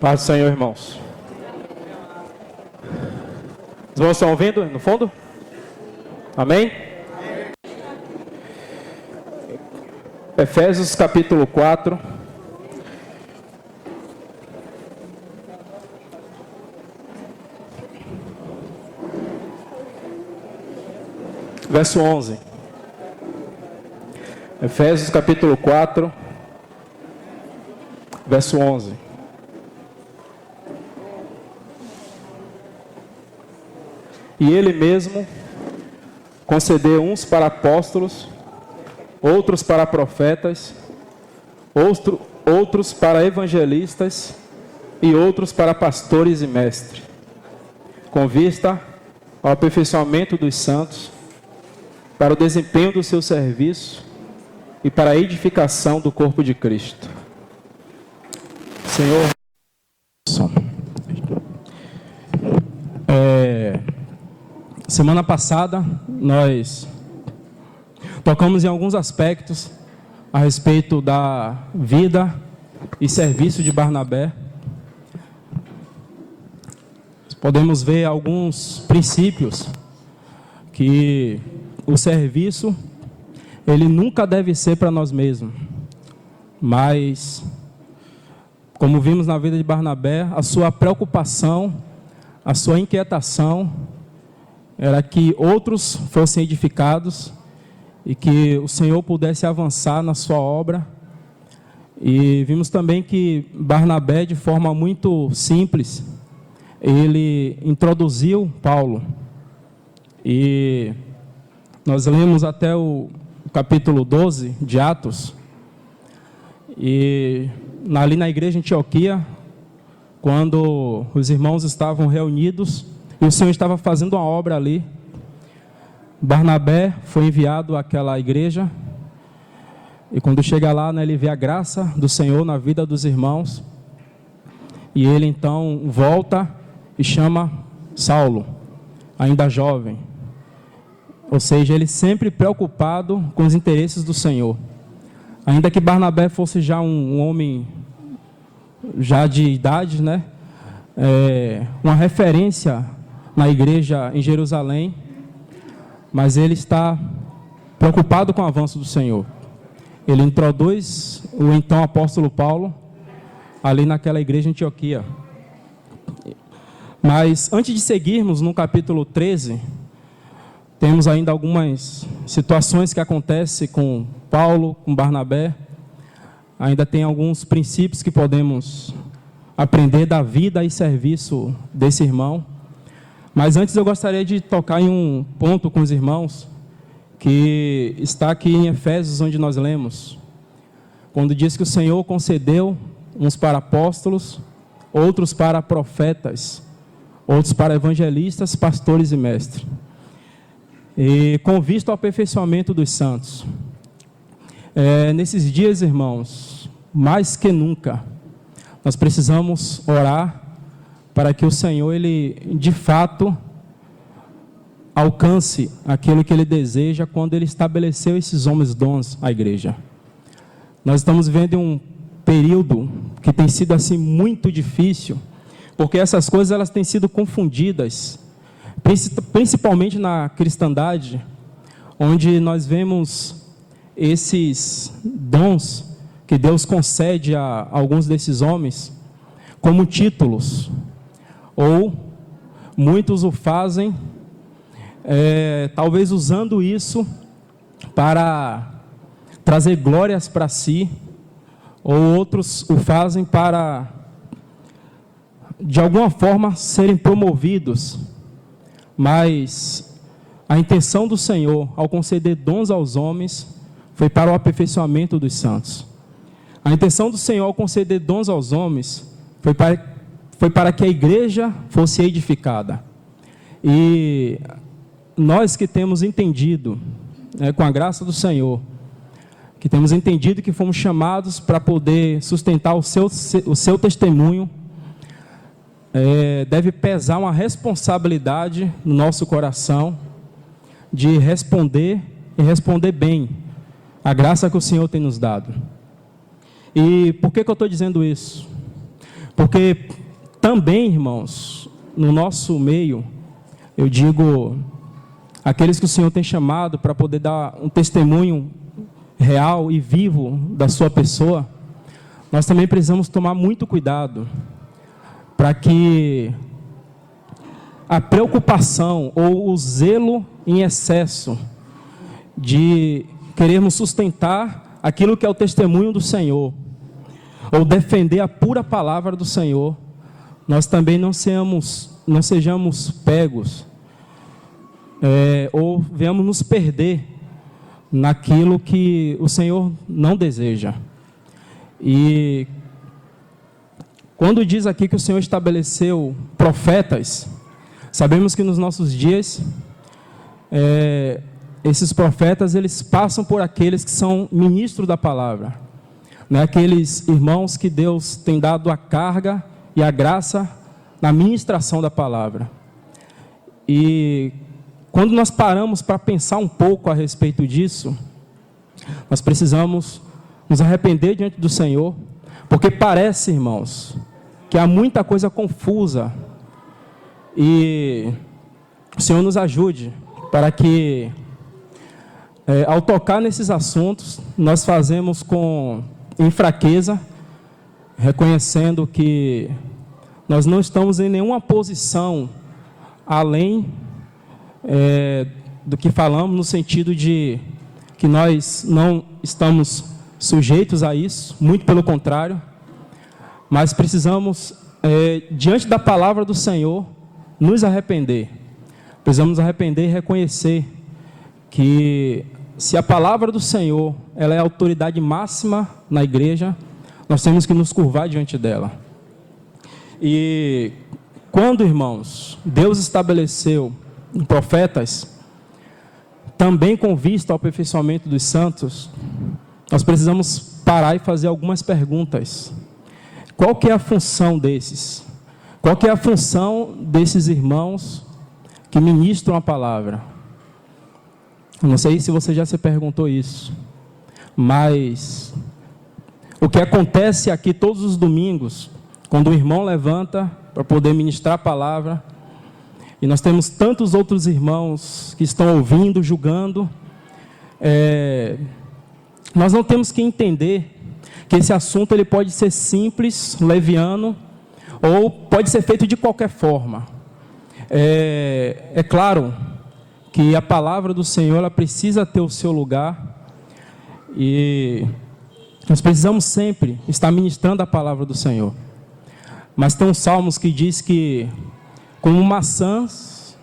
Paz do Senhor, irmãos. Os irmãos estão ouvindo no fundo? Amém? Efésios capítulo 4. Verso 11. Efésios capítulo 4, verso 11. E ele mesmo concedeu uns para apóstolos, outros para profetas, outros para evangelistas e outros para pastores e mestres, com vista ao aperfeiçoamento dos santos, para o desempenho do seu serviço e para a edificação do corpo de Cristo. Senhor, semana passada nós tocamos em alguns aspectos a respeito da vida e serviço de Barnabé. Podemos ver alguns princípios que o serviço, ele nunca deve ser para nós mesmos, mas, como vimos na vida de Barnabé, a sua preocupação, a sua inquietação, era que outros fossem edificados e que o Senhor pudesse avançar na sua obra. E vimos também que Barnabé, de forma muito simples, ele introduziu Paulo. E nós lemos até o capítulo 12 de Atos, e ali na igreja em Antioquia, quando os irmãos estavam reunidos, e o Senhor estava fazendo uma obra ali, Barnabé foi enviado àquela igreja, e quando chega lá, ele vê a graça do Senhor na vida dos irmãos, e ele então volta e chama Saulo, ainda jovem, ou seja, ele sempre preocupado com os interesses do Senhor. Ainda que Barnabé fosse já um homem já de idade, uma referência na igreja em Jerusalém, mas ele está preocupado com o avanço do Senhor. Ele introduz o então apóstolo Paulo ali naquela igreja em Antioquia. Mas antes de seguirmos no capítulo 13, temos ainda algumas situações que acontecem com Paulo, com Barnabé. Ainda tem alguns princípios que podemos aprender da vida e serviço desse irmão. Mas antes eu gostaria de tocar em um ponto com os irmãos, que está aqui em Efésios, onde nós lemos, quando diz que o Senhor concedeu uns para apóstolos, outros para profetas, outros para evangelistas, pastores e mestres, e com vista ao aperfeiçoamento dos santos. Nesses dias, irmãos, mais que nunca, nós precisamos orar para que o Senhor, Ele, de fato, alcance aquilo que Ele deseja quando Ele estabeleceu esses homens dons à igreja. Nós estamos vivendo um período que tem sido assim muito difícil, porque essas coisas elas têm sido confundidas, principalmente na cristandade, onde nós vemos esses dons que Deus concede a alguns desses homens como títulos, ou muitos o fazem, talvez usando isso para trazer glórias para si, ou outros o fazem para, de alguma forma, serem promovidos. Mas a intenção do Senhor, ao conceder dons aos homens, foi para o aperfeiçoamento dos santos. A intenção do Senhor, ao conceder dons aos homens, foi para que a igreja fosse edificada. E nós que temos entendido, com a graça do Senhor, que temos entendido que fomos chamados para poder sustentar o seu testemunho, deve pesar uma responsabilidade no nosso coração de responder e responder bem a graça que o Senhor tem nos dado. E por que eu estou dizendo isso? Porque também, irmãos, no nosso meio, eu digo, aqueles que o Senhor tem chamado para poder dar um testemunho real e vivo da sua pessoa, nós também precisamos tomar muito cuidado para que a preocupação ou o zelo em excesso de querermos sustentar aquilo que é o testemunho do Senhor, ou defender a pura palavra do Senhor, nós também não sejamos pegos, ou venhamos nos perder naquilo que o Senhor não deseja. E quando diz aqui que o Senhor estabeleceu profetas, sabemos que nos nossos dias, esses profetas, eles passam por aqueles que são ministros da palavra, né? Aqueles irmãos que Deus tem dado a carga e a graça na ministração da palavra. E quando nós paramos para pensar um pouco a respeito disso, nós precisamos nos arrepender diante do Senhor, porque parece, irmãos, que há muita coisa confusa, e o Senhor nos ajude para que, ao tocar nesses assuntos, nós fazemos em fraqueza, reconhecendo que nós não estamos em nenhuma posição além do que falamos, no sentido de que nós não estamos sujeitos a isso, muito pelo contrário, mas precisamos, diante da palavra do Senhor, nos arrepender. Precisamos nos arrepender e reconhecer que, se a palavra do Senhor ela é a autoridade máxima na igreja, nós temos que nos curvar diante dela. E quando, irmãos, Deus estabeleceu profetas, também com vista ao aperfeiçoamento dos santos, nós precisamos parar e fazer algumas perguntas. Qual que é a função desses? Qual que é a função desses irmãos que ministram a palavra? Eu não sei se você já se perguntou isso, mas o que acontece aqui todos os domingos, quando o irmão levanta para poder ministrar a palavra, e nós temos tantos outros irmãos que estão ouvindo, julgando, nós não temos que entender que esse assunto ele pode ser simples, leviano, ou pode ser feito de qualquer forma. É claro que a palavra do Senhor ela precisa ter o seu lugar, e nós precisamos sempre estar ministrando a palavra do Senhor. Mas tem um salmos que diz que, como maçãs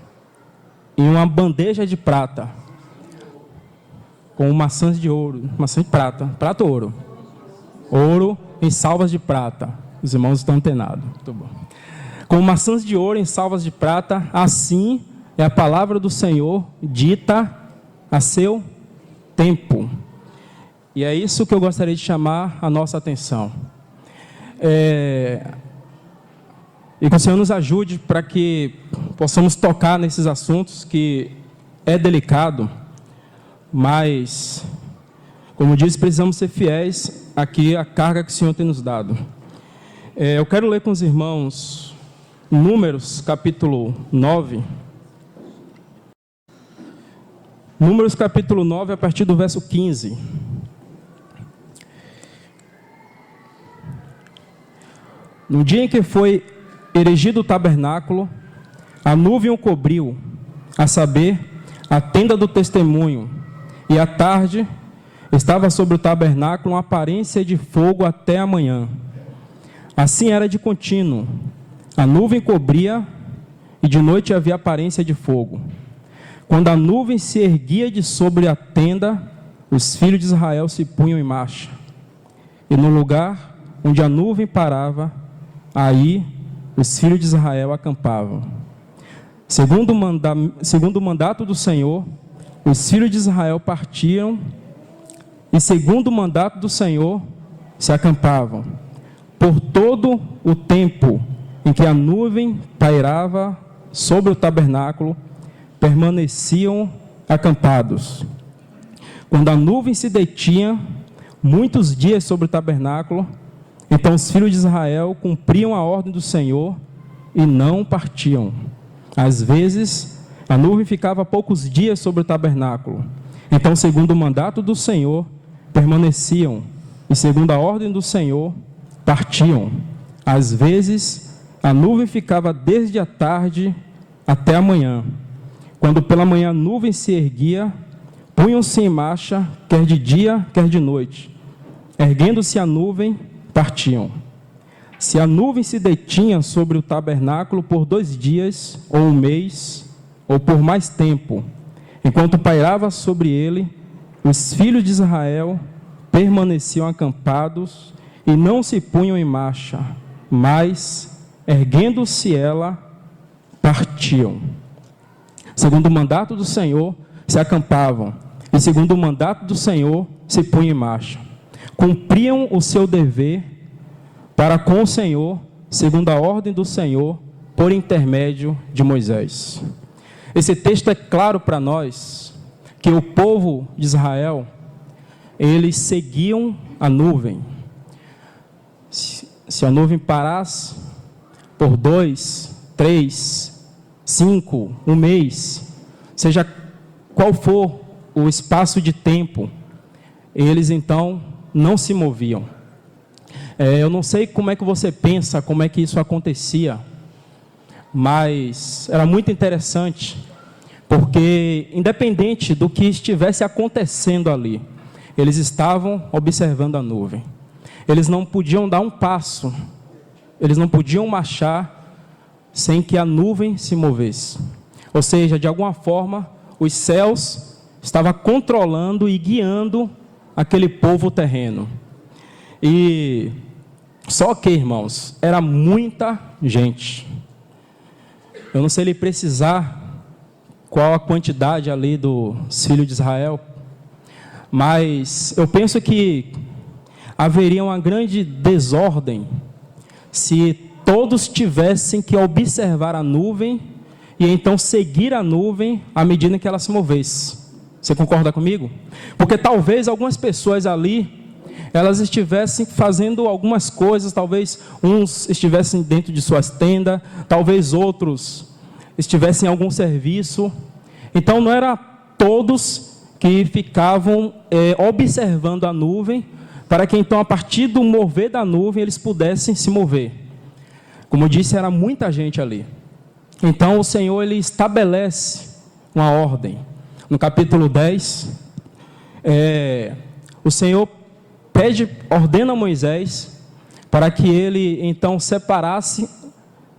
em uma bandeja de prata, com maçãs de ouro, maçã de prata, prata ou ouro? Ouro em salvas de prata. Os irmãos estão antenados. Muito bom. Com maçãs de ouro em salvas de prata, assim é a palavra do Senhor dita a seu tempo. E é isso que eu gostaria de chamar a nossa atenção. E que o Senhor nos ajude para que possamos tocar nesses assuntos que é delicado, mas, como disse, precisamos ser fiéis aqui à carga que o Senhor tem nos dado. Eu quero ler com os irmãos Números, capítulo 9. Números, capítulo 9, a partir do verso 15. No dia em que foi erigido o tabernáculo, a nuvem o cobriu, a saber, a tenda do testemunho, e à tarde estava sobre o tabernáculo uma aparência de fogo até a manhã. Assim era de contínuo, a nuvem cobria, e de noite havia aparência de fogo. Quando a nuvem se erguia de sobre a tenda, os filhos de Israel se punham em marcha. E no lugar onde a nuvem parava, aí os filhos de Israel acampavam. Segundo o mandato do Senhor, os filhos de Israel partiam, e segundo o mandato do Senhor, se acampavam. Por todo o tempo em que a nuvem pairava sobre o tabernáculo, permaneciam acampados. Quando a nuvem se detinha muitos dias sobre o tabernáculo, Então os filhos de Israel cumpriam a ordem do Senhor e não partiam. Às vezes, a nuvem ficava poucos dias sobre o tabernáculo. Então, segundo o mandato do Senhor, permaneciam, e segundo a ordem do Senhor, partiam. Às vezes, a nuvem ficava desde a tarde até a manhã. Quando pela manhã a nuvem se erguia, punham-se em marcha, quer de dia, quer de noite. Erguendo-se a nuvem, partiam. Se a nuvem se detinha sobre o tabernáculo por 2 dias, ou 1 mês, ou por mais tempo, enquanto pairava sobre ele, os filhos de Israel permaneciam acampados e não se punham em marcha, mas, erguendo-se ela, partiam. Segundo o mandato do Senhor, se acampavam, e segundo o mandato do Senhor, se punham em marcha. Cumpriam o seu dever para com o Senhor, segundo a ordem do Senhor, por intermédio de Moisés. Esse texto é claro para nós que o povo de Israel, eles seguiam a nuvem. Se a nuvem parasse por 2, 3, 5, 1 mês, seja qual for o espaço de tempo, eles então não se moviam. Eu não sei como é que você pensa, como é que isso acontecia, mas era muito interessante, porque independente do que estivesse acontecendo ali, eles estavam observando a nuvem. Eles não podiam dar um passo, eles não podiam marchar sem que a nuvem se movesse. Ou seja, de alguma forma, os céus estavam controlando e guiando aquele povo terreno. E só que, irmãos, era muita gente. Eu não sei lhe precisar qual a quantidade ali dos filhos de Israel, mas eu penso que haveria uma grande desordem se todos tivessem que observar a nuvem e então seguir a nuvem à medida que ela se movesse. Você concorda comigo? Porque talvez algumas pessoas ali, elas estivessem fazendo algumas coisas, talvez uns estivessem dentro de suas tendas, talvez outros estivessem em algum serviço. Então não era todos que ficavam observando a nuvem, para que então a partir do mover da nuvem eles pudessem se mover. Como eu disse, era muita gente ali. Então o Senhor ele estabelece uma ordem. No capítulo 10, o Senhor ordena a Moisés para que ele então separasse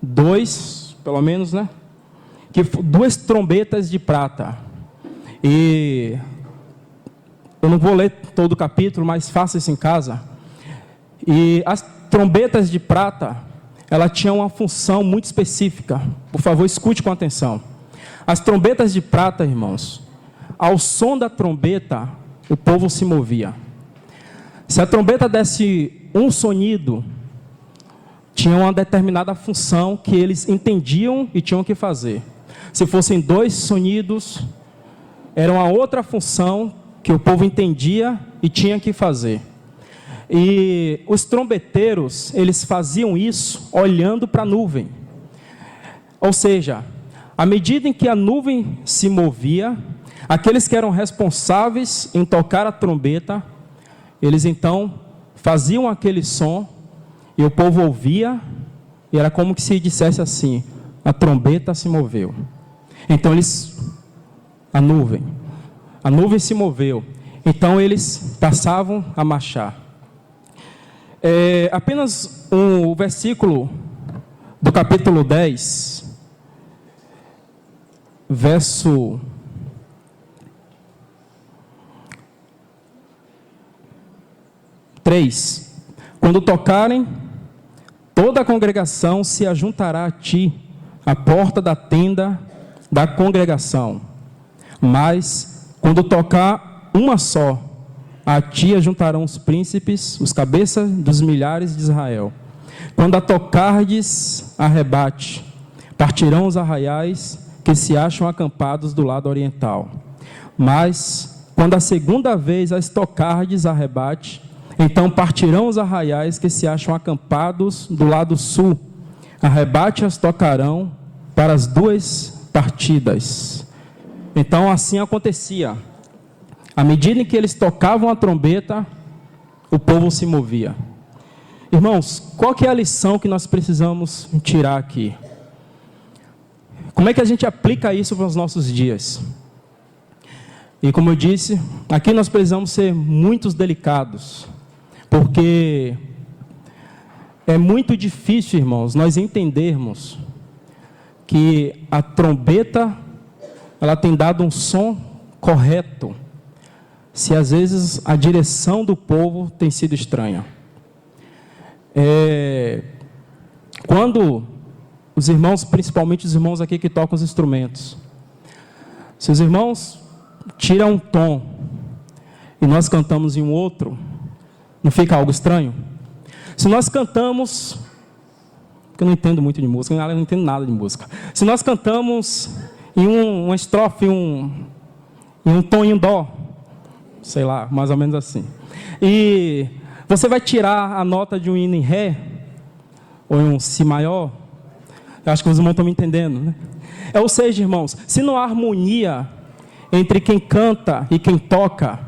2, pelo menos, né? 2 trombetas de prata. E eu não vou ler todo o capítulo, mas faça isso em casa. E as trombetas de prata, ela tinha uma função muito específica. Por favor, escute com atenção. As trombetas de prata, irmãos, ao som da trombeta, o povo se movia. Se a trombeta desse um sonido, tinha uma determinada função que eles entendiam e tinham que fazer. Se fossem 2 sonidos, era uma outra função que o povo entendia e tinha que fazer. E os trombeteiros, eles faziam isso olhando para a nuvem. Ou seja, à medida em que a nuvem se movia, aqueles que eram responsáveis em tocar a trombeta, eles então faziam aquele som e o povo ouvia, e era como que se dissesse assim: a trombeta se moveu. Então a nuvem se moveu, então eles passavam a marchar. Apenas o versículo do capítulo 10, verso 3: quando tocarem, toda a congregação se ajuntará a ti, à porta da tenda da congregação. Mas, quando tocar uma só, a ti ajuntarão os príncipes, os cabeças dos milhares de Israel. Quando a tocardes, arrebate, partirão os arraiais que se acham acampados do lado oriental. Mas, quando a segunda vez as tocardes, arrebate, Então partirão os arraiais que se acham acampados do lado sul, arrebate-as tocarão para as duas partidas. Então assim acontecia. À medida em que eles tocavam a trombeta, o povo se movia. Irmãos, qual que é a lição que nós precisamos tirar aqui? Como é que a gente aplica isso para os nossos dias? E como eu disse, aqui nós precisamos ser muito delicados, porque é muito difícil, irmãos, nós entendermos que a trombeta, ela tem dado um som correto, se às vezes a direção do povo tem sido estranha. Quando os irmãos, principalmente os irmãos aqui que tocam os instrumentos, se os irmãos tiram um tom e nós cantamos em um outro, não fica algo estranho? Se nós cantamos, porque eu não entendo muito de música, eu não entendo nada de música. Se nós cantamos em uma estrofe, em um tom em dó, sei lá, mais ou menos assim, e você vai tirar a nota de um hino em ré, ou em um si maior, eu acho que os irmãos estão me entendendo, né? Ou seja, irmãos, se não há harmonia entre quem canta e quem toca,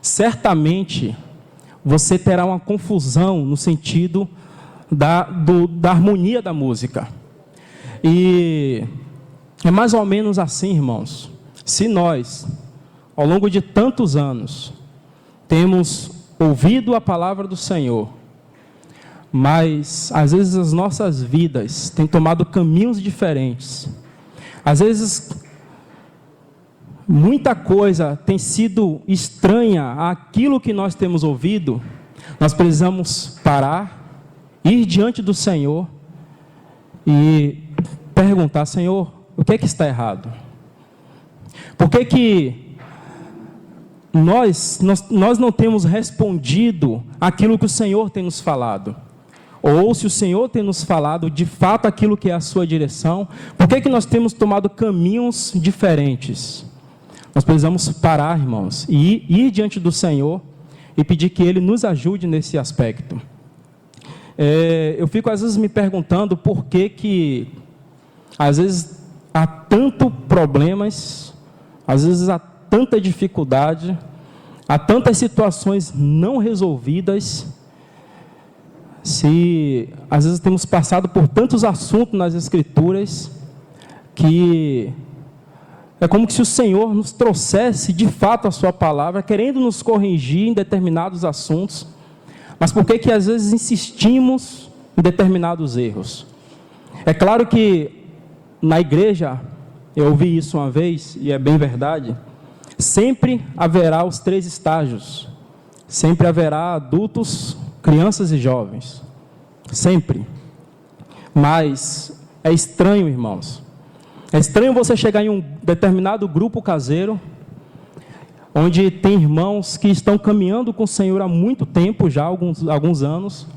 certamente você terá uma confusão no sentido da harmonia da música. E é mais ou menos assim, irmãos. Se nós, ao longo de tantos anos, temos ouvido a palavra do Senhor, mas às vezes as nossas vidas têm tomado caminhos diferentes, às vezes muita coisa tem sido estranha àquilo que nós temos ouvido, nós precisamos parar, ir diante do Senhor e perguntar: Senhor, o que é que está errado? Por que nós não temos respondido aquilo que o Senhor tem nos falado? Ou se o Senhor tem nos falado de fato aquilo que é a sua direção, por que nós temos tomado caminhos diferentes? Nós precisamos parar, irmãos, e ir diante do Senhor e pedir que Ele nos ajude nesse aspecto. Eu fico às vezes me perguntando por que às vezes há tantos problemas, às vezes há tanta dificuldade, há tantas situações não resolvidas, se às vezes temos passado por tantos assuntos nas Escrituras, que é como se o Senhor nos trouxesse de fato a sua palavra, querendo nos corrigir em determinados assuntos, mas por que às vezes insistimos em determinados erros? É claro que na igreja, eu ouvi isso uma vez, e é bem verdade, sempre haverá os 3 estágios, sempre haverá adultos, crianças e jovens, sempre. Mas é estranho, irmãos, é estranho você chegar em um determinado grupo caseiro, onde tem irmãos que estão caminhando com o Senhor há muito tempo, já alguns anos,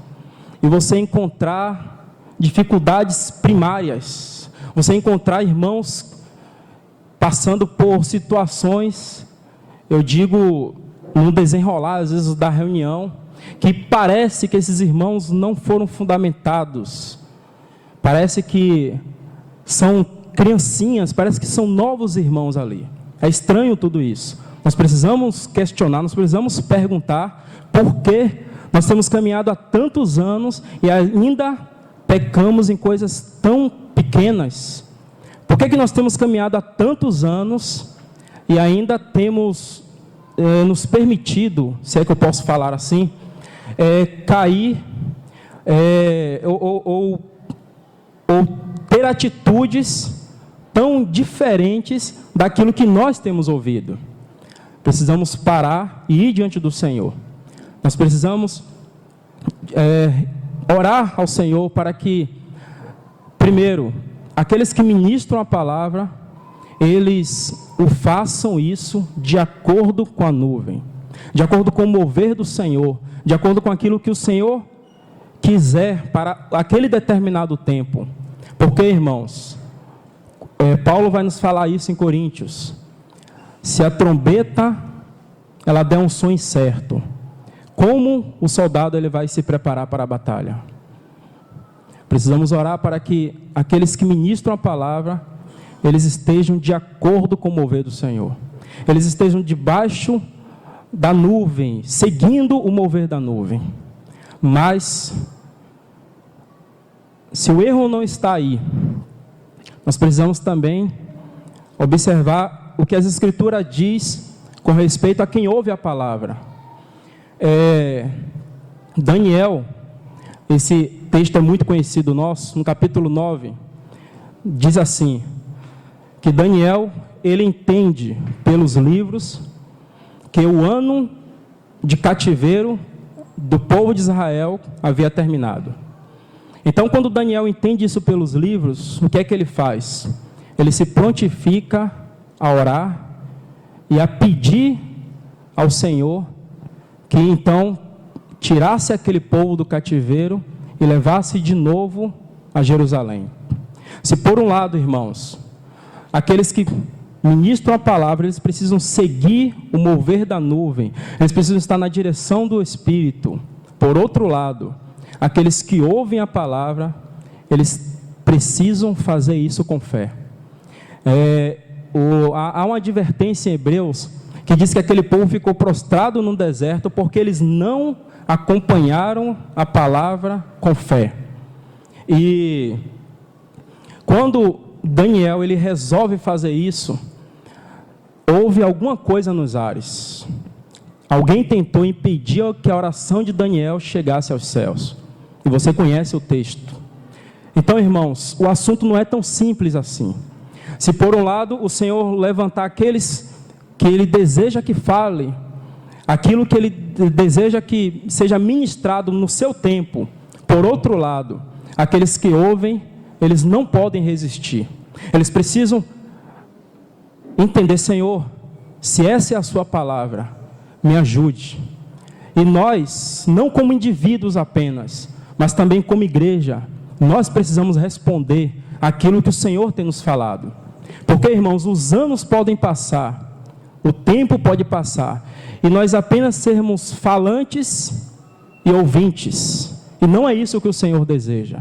e você encontrar dificuldades primárias, você encontrar irmãos passando por situações, eu digo, no desenrolar às vezes da reunião, que parece que esses irmãos não foram fundamentados, parece que são criancinhas, parece que são novos irmãos ali. É estranho tudo isso. Nós precisamos questionar, nós precisamos perguntar por que nós temos caminhado há tantos anos e ainda pecamos em coisas tão pequenas. Por que nós temos caminhado há tantos anos e ainda temos nos permitido, se é que eu posso falar assim, cair ou ter atitudes tão diferentes daquilo que nós temos ouvido? Precisamos parar e ir diante do Senhor. Nós precisamos orar ao Senhor para que, primeiro, aqueles que ministram a palavra, eles o façam isso de acordo com a nuvem, de acordo com o mover do Senhor, de acordo com aquilo que o Senhor quiser para aquele determinado tempo. Porque, irmãos, Paulo vai nos falar isso em Coríntios: se a trombeta ela der um som incerto, como o soldado ele vai se preparar para a batalha. Precisamos orar para que aqueles que ministram a palavra, eles estejam de acordo com o mover do Senhor. Eles estejam debaixo da nuvem, seguindo o mover da nuvem. Mas, se o erro não está aí, nós precisamos também observar o que as Escrituras diz com respeito a quem ouve a palavra. Daniel, esse texto é muito conhecido nosso, no capítulo 9, diz assim, que Daniel, ele entende pelos livros que o ano de cativeiro do povo de Israel havia terminado. Então, quando Daniel entende isso pelos livros, o que é que ele faz? Ele se prontifica a orar e a pedir ao Senhor que então tirasse aquele povo do cativeiro e levasse de novo a Jerusalém. Se por um lado, irmãos, aqueles que ministram a palavra, eles precisam seguir o mover da nuvem, eles precisam estar na direção do Espírito. Por outro lado, aqueles que ouvem a palavra, eles precisam fazer isso com fé. Há uma advertência em Hebreus que diz que aquele povo ficou prostrado no deserto porque eles não acompanharam a palavra com fé. E quando Daniel ele resolve fazer isso, houve alguma coisa nos ares. Alguém tentou impedir que a oração de Daniel chegasse aos céus. E você conhece o texto. Então, irmãos, o assunto não é tão simples assim. Se por um lado o Senhor levantar aqueles que Ele deseja que fale, aquilo que Ele deseja que seja ministrado no seu tempo, por outro lado, aqueles que ouvem, eles não podem resistir. Eles precisam entender, Senhor, se essa é a sua palavra, me ajude. E nós, não como indivíduos apenas, mas também como igreja, nós precisamos responder aquilo que o Senhor tem nos falado. Porque, irmãos, os anos podem passar, o tempo pode passar, e nós apenas sermos falantes e ouvintes. E não é isso que o Senhor deseja.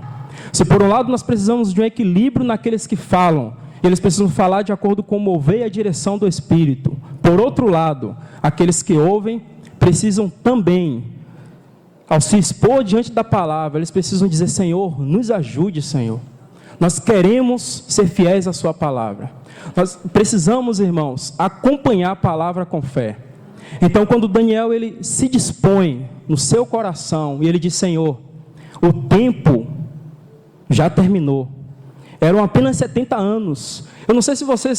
Se por um lado nós precisamos de um equilíbrio naqueles que falam, eles precisam falar de acordo com o mover e a direção do Espírito. Por outro lado, aqueles que ouvem precisam também, ao se expor diante da palavra, eles precisam dizer, Senhor, nos ajude, Senhor. Nós queremos ser fiéis à sua palavra. Nós precisamos, irmãos, acompanhar a palavra com fé. Então, quando Daniel ele se dispõe no seu coração e ele diz, Senhor, o tempo já terminou. Eram apenas 70 anos. Eu não sei se você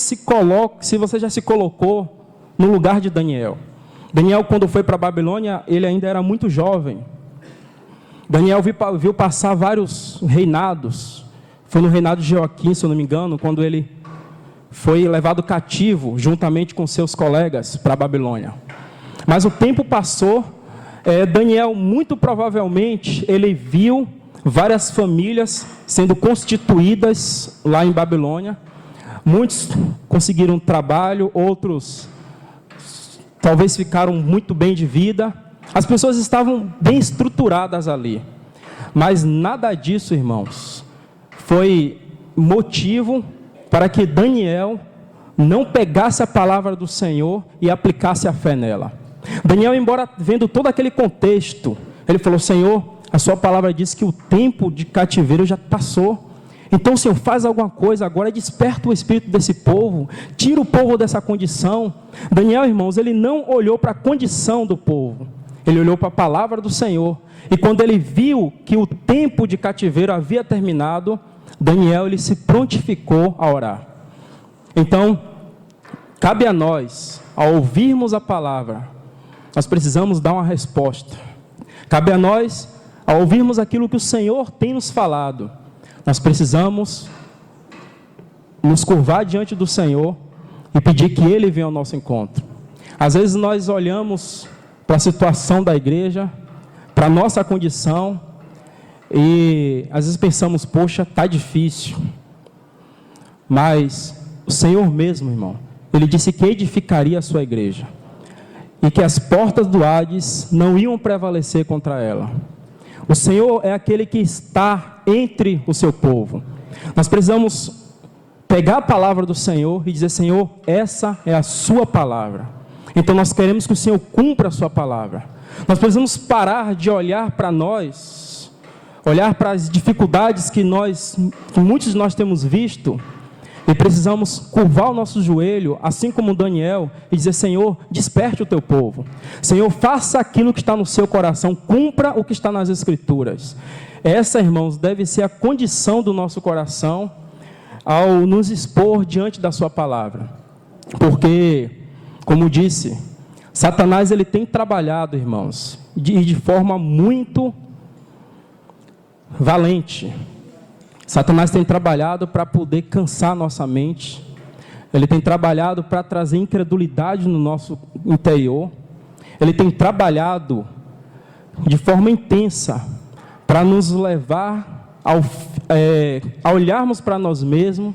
já se colocou no lugar de Daniel. Daniel, quando foi para a Babilônia, ele ainda era muito jovem. Daniel viu passar vários reinados. Foi no reinado de Joaquim, se eu não me engano, quando ele foi levado cativo, juntamente com seus colegas, para a Babilônia. Mas o tempo passou, Daniel, muito provavelmente, ele viu várias famílias sendo constituídas lá em Babilônia. Muitos conseguiram trabalho, outros talvez ficaram muito bem de vida. As pessoas estavam bem estruturadas ali. Mas nada disso, irmãos, foi motivo para que Daniel não pegasse a palavra do Senhor e aplicasse a fé nela. Daniel, embora vendo todo aquele contexto, ele falou, Senhor, a sua palavra diz que o tempo de cativeiro já passou. Então, Senhor, faz alguma coisa agora, desperta o espírito desse povo, tira o povo dessa condição. Daniel, irmãos, ele não olhou para a condição do povo, ele olhou para a palavra do Senhor. E quando ele viu que o tempo de cativeiro havia terminado, Daniel, ele se prontificou a orar. Então, cabe a nós, ao ouvirmos a palavra, nós precisamos dar uma resposta. Cabe a nós, ao ouvirmos aquilo que o Senhor tem nos falado, nós precisamos nos curvar diante do Senhor e pedir que Ele venha ao nosso encontro. Às vezes nós olhamos para a situação da igreja, para a nossa condição, e às vezes pensamos, poxa, está difícil. Mas o Senhor mesmo, irmão, Ele disse que edificaria a sua igreja. e que as portas do Hades não iam prevalecer contra ela. O Senhor é aquele que está entre o seu povo. Nós precisamos pegar a palavra do Senhor e dizer: Senhor, essa é a sua palavra. Então nós queremos que o Senhor cumpra a sua palavra. Nós precisamos parar de olhar para nós, olhar para as dificuldades que muitos de nós temos visto, e precisamos curvar o nosso joelho, assim como Daniel, e dizer: Senhor, desperte o teu povo. Senhor, faça aquilo que está no seu coração, cumpra o que está nas Escrituras. Essa, irmãos, deve ser a condição do nosso coração ao nos expor diante da sua palavra. Porque, como disse, Satanás ele tem trabalhado, irmãos, de forma muito valente. Satanás tem trabalhado para poder cansar nossa mente. Ele tem trabalhado para trazer incredulidade no nosso interior. Ele tem trabalhado de forma intensa para nos levar a olharmos para nós mesmos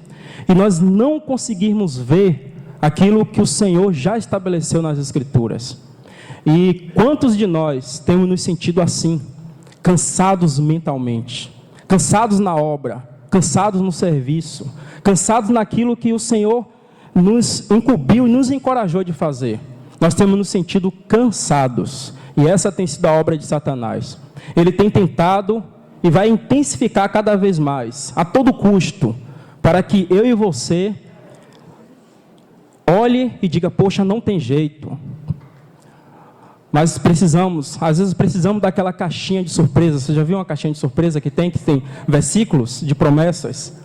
e nós não conseguirmos ver aquilo que o Senhor já estabeleceu nas Escrituras. E quantos de nós temos nos sentido assim, cansados mentalmente, cansados na obra, cansados no serviço, cansados naquilo que o Senhor nos incumbiu e nos encorajou de fazer? Nós temos nos sentido cansados, e essa tem sido a obra de Satanás. Ele tem tentado e vai intensificar cada vez mais, a todo custo, para que eu e você olhe e diga: poxa, não tem jeito. Mas às vezes precisamos daquela caixinha de surpresa. Você já viu uma caixinha de surpresa que tem versículos de promessas?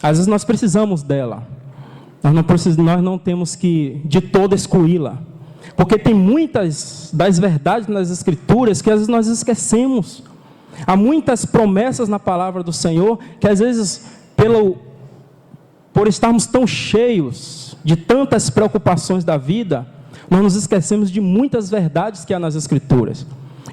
Às vezes nós precisamos dela. Nós não temos que de todo excluí-la. Porque tem muitas das verdades nas Escrituras que às vezes nós esquecemos. Há muitas promessas na palavra do Senhor que às vezes, por estarmos tão cheios de tantas preocupações da vida, nós nos esquecemos de muitas verdades que há nas Escrituras.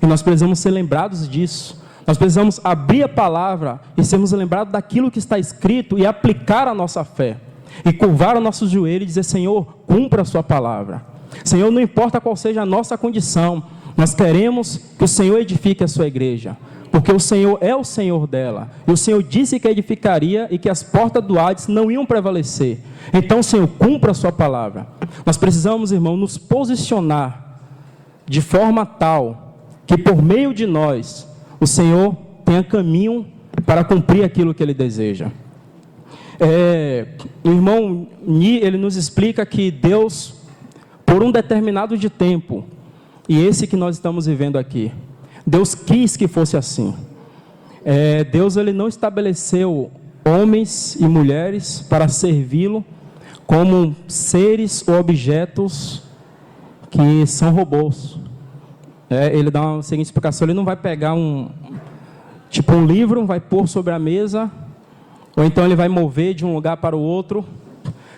E nós precisamos ser lembrados disso. Nós precisamos abrir a palavra e sermos lembrados daquilo que está escrito e aplicar a nossa fé. E curvar o nosso joelho e dizer: Senhor, cumpra a sua palavra. Senhor, não importa qual seja a nossa condição, nós queremos que o Senhor edifique a sua igreja. Porque o Senhor é o Senhor dela. E o Senhor disse que edificaria e que as portas do Hades não iam prevalecer. Então, Senhor, cumpra a sua palavra. Nós precisamos, irmão, nos posicionar de forma tal que por meio de nós o Senhor tenha caminho para cumprir aquilo que Ele deseja. O irmão Ni, ele nos explica que Deus, por um determinado de tempo, e esse que nós estamos vivendo aqui, Deus quis que fosse assim. Deus ele não estabeleceu homens e mulheres para servi-lo como seres ou objetos que são robôs. Ele dá uma seguinte explicação: ele não vai pegar um livro, vai pôr sobre a mesa, ou então ele vai mover de um lugar para o outro,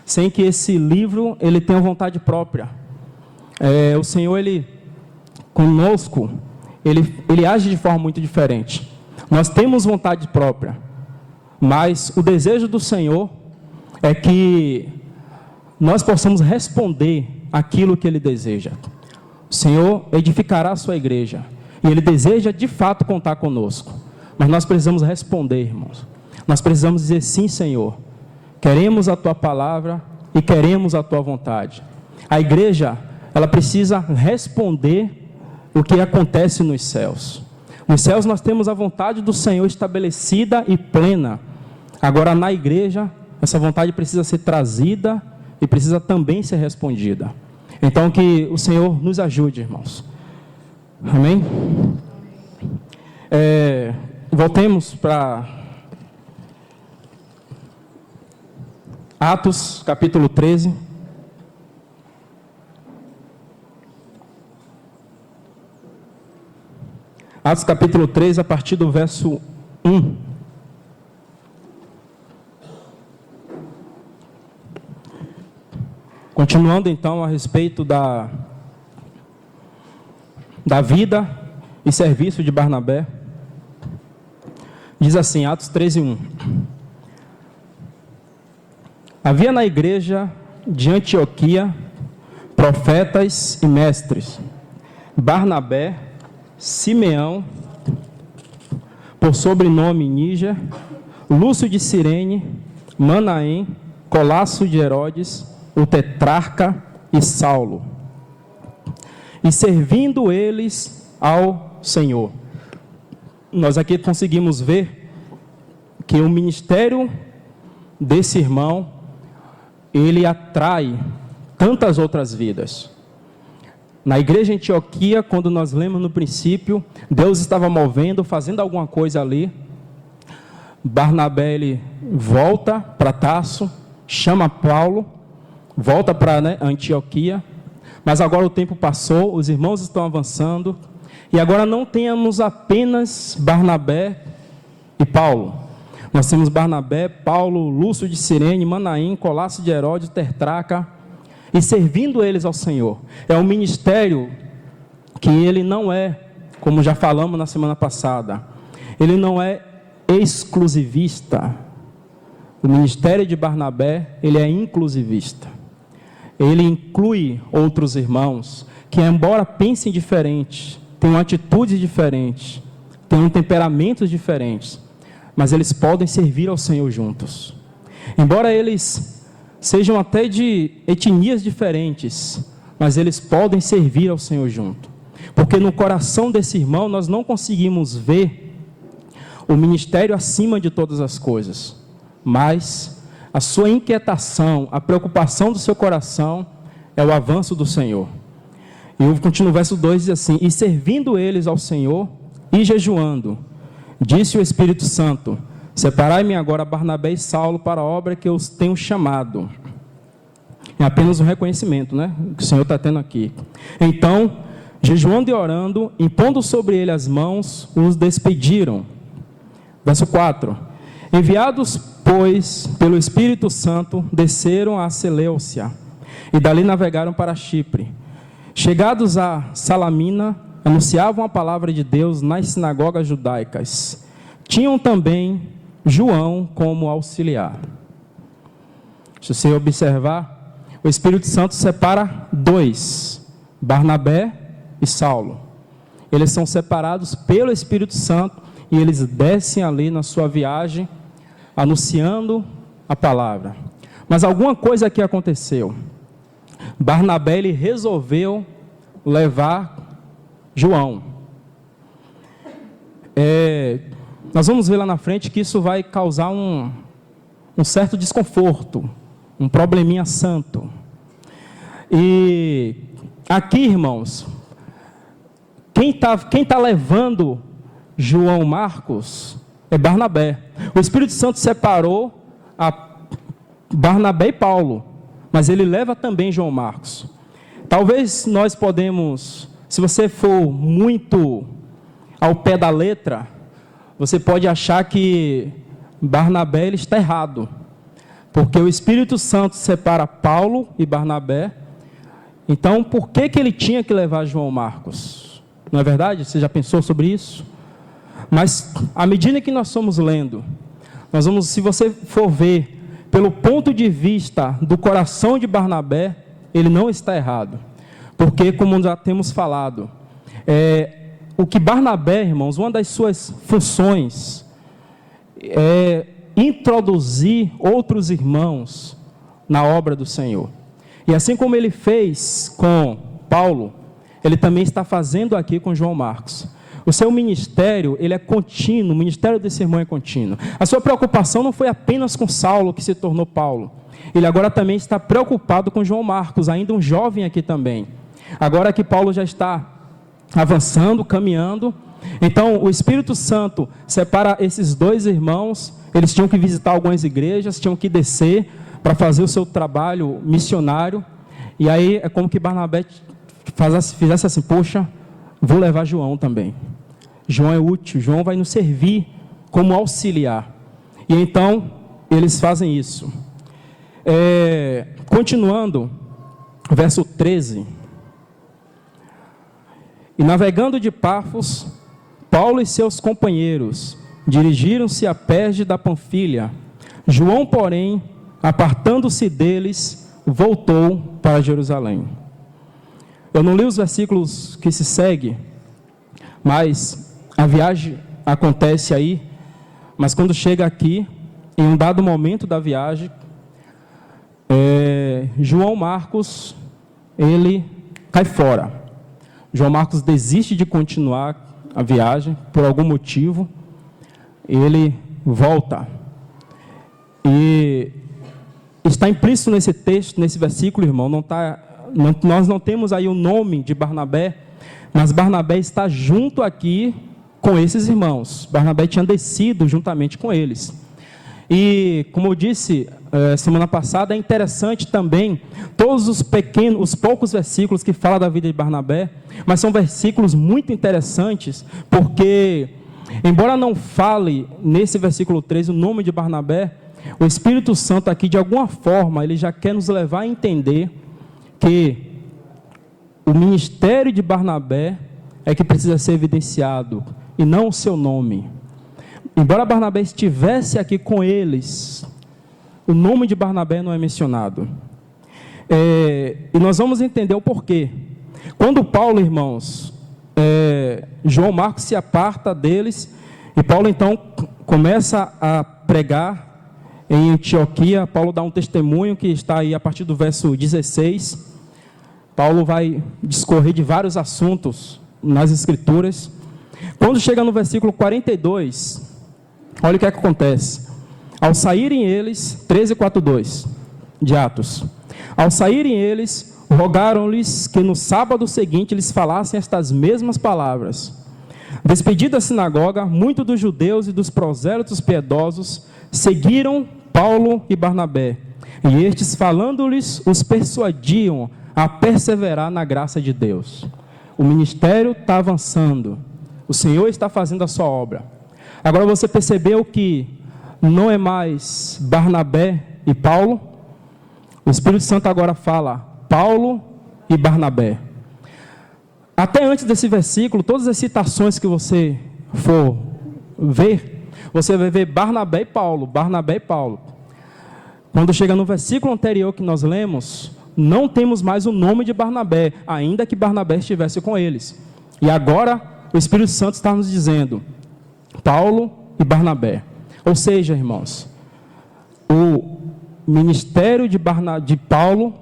sem que esse livro ele tenha vontade própria. O Senhor, ele conosco, ele age de forma muito diferente. Nós temos vontade própria, mas o desejo do Senhor é que nós possamos responder aquilo que Ele deseja. O Senhor edificará a sua igreja, e Ele deseja de fato contar conosco, mas nós precisamos responder, irmãos. Nós precisamos dizer: sim, Senhor, queremos a Tua palavra e queremos a Tua vontade. A igreja, ela precisa responder o que acontece nos céus. Nos céus nós temos a vontade do Senhor estabelecida e plena. Agora na igreja, essa vontade precisa ser trazida e precisa também ser respondida. Então que o Senhor nos ajude, irmãos. Amém? Voltemos para Atos capítulo 13. Atos capítulo 3, a partir do verso 1. Continuando então a respeito da vida e serviço de Barnabé. Diz assim, Atos 13, 1. Havia na igreja de Antioquia profetas e mestres: Barnabé, Simeão, por sobrenome Níger, Lúcio de Cirene, Manaém, Colasso de Herodes, o tetrarca e Saulo, e servindo eles ao Senhor. Nós aqui conseguimos ver que o ministério desse irmão, ele atrai tantas outras vidas. Na igreja em Antioquia, quando nós lemos no princípio, Deus estava movendo, fazendo alguma coisa ali. Barnabé, ele volta para Tarso, chama Paulo, volta para Antioquia, mas agora o tempo passou, os irmãos estão avançando, e agora não temos apenas Barnabé e Paulo. Nós temos Barnabé, Paulo, Lúcio de Cirene, Manaém, Colasso de Herodes, tetrarca, e servindo eles ao Senhor. É um ministério que ele não é, como já falamos na semana passada, ele não é exclusivista. O ministério de Barnabé, ele é inclusivista. Ele inclui outros irmãos que, embora pensem diferente, tenham atitudes diferentes, tenham temperamentos diferentes, mas eles podem servir ao Senhor juntos. Embora eles sejam até de etnias diferentes, mas eles podem servir ao Senhor junto. Porque no coração desse irmão nós não conseguimos ver o ministério acima de todas as coisas, mas a sua inquietação, a preocupação do seu coração é o avanço do Senhor. E eu continuo o verso 2, diz assim: e servindo eles ao Senhor e jejuando, disse o Espírito Santo: separai-me agora Barnabé e Saulo para a obra que eu os tenho chamado. É apenas um reconhecimento, que o Senhor está tendo aqui. Então, jejuando e orando, impondo sobre ele as mãos, os despediram. Verso 4. Enviados, pois, pelo Espírito Santo, desceram a Seleucia, e dali navegaram para Chipre. Chegados a Salamina, anunciavam a palavra de Deus nas sinagogas judaicas. Tinham também João como auxiliar. Se você observar, o Espírito Santo separa dois, Barnabé e Saulo. Eles são separados pelo Espírito Santo e eles descem ali na sua viagem, anunciando a palavra. Mas alguma coisa aqui aconteceu. Barnabé, ele resolveu levar João. Nós vamos ver lá na frente que isso vai causar um certo desconforto, um probleminha santo. E aqui, irmãos, quem tá levando João Marcos é Barnabé. O Espírito Santo separou a Barnabé e Paulo, mas ele leva também João Marcos. Talvez nós podemos, se você for muito ao pé da letra, você pode achar que Barnabé ele está errado, porque o Espírito Santo separa Paulo e Barnabé. Então, por que ele tinha que levar João Marcos? Não é verdade? Você já pensou sobre isso? Mas, à medida que nós estamos lendo, nós vamos, se você for ver, pelo ponto de vista do coração de Barnabé, ele não está errado. Porque, como já temos falado, o que Barnabé, irmãos, uma das suas funções é introduzir outros irmãos na obra do Senhor. E assim como ele fez com Paulo, ele também está fazendo aqui com João Marcos. O seu ministério, ele é contínuo, o ministério desse irmão é contínuo. A sua preocupação não foi apenas com Saulo, que se tornou Paulo. Ele agora também está preocupado com João Marcos, ainda um jovem aqui também. Agora que Paulo já está avançando, caminhando, então o Espírito Santo separa esses dois irmãos. Eles tinham que visitar algumas igrejas, tinham que descer para fazer o seu trabalho missionário. E aí é como que Barnabé fizesse assim: poxa, vou levar João também. João é útil, João vai nos servir como auxiliar. E então eles fazem isso. Continuando, verso 13. E navegando de Pafos, Paulo e seus companheiros dirigiram-se a Perge da Panfilha. João, porém, apartando-se deles, voltou para Jerusalém. Eu não li os versículos que se seguem, mas a viagem acontece aí, mas quando chega aqui, em um dado momento da viagem, João Marcos, ele cai fora. João Marcos desiste de continuar a viagem, por algum motivo, ele volta. E está implícito nesse texto, nesse versículo, irmão, nós não temos aí o nome de Barnabé, mas Barnabé está junto aqui com esses irmãos. Barnabé tinha descido juntamente com eles. E, como eu disse semana passada, é interessante também todos os poucos versículos que falam da vida de Barnabé, mas são versículos muito interessantes, porque, embora não fale nesse versículo 3 o nome de Barnabé, o Espírito Santo aqui, de alguma forma, ele já quer nos levar a entender que o ministério de Barnabé é que precisa ser evidenciado, e não o seu nome. Embora Barnabé estivesse aqui com eles, o nome de Barnabé não é mencionado. E nós vamos entender o porquê. Quando Paulo, irmãos, João Marcos se aparta deles, e Paulo então começa a pregar em Antioquia. Paulo dá um testemunho que está aí a partir do verso 16. Paulo vai discorrer de vários assuntos nas Escrituras. Quando chega no versículo 42, olha o que acontece. Ao saírem eles, 13:42 de Atos, ao saírem eles, rogaram-lhes que no sábado seguinte lhes falassem estas mesmas palavras. Despedida a sinagoga, muitos dos judeus e dos prosélitos piedosos seguiram Paulo e Barnabé, e estes, falando-lhes, os persuadiam a perseverar na graça de Deus. O ministério está avançando, o Senhor está fazendo a sua obra. Agora você percebeu que não é mais Barnabé e Paulo? O Espírito Santo agora fala Paulo e Barnabé. Até antes desse versículo, todas as citações que você for ver, você vai ver Barnabé e Paulo, Barnabé e Paulo. Quando chega no versículo anterior que nós lemos, não temos mais o nome de Barnabé, ainda que Barnabé estivesse com eles. E agora o Espírito Santo está nos dizendo Paulo e Barnabé. Ou seja, irmãos, o ministério de Paulo,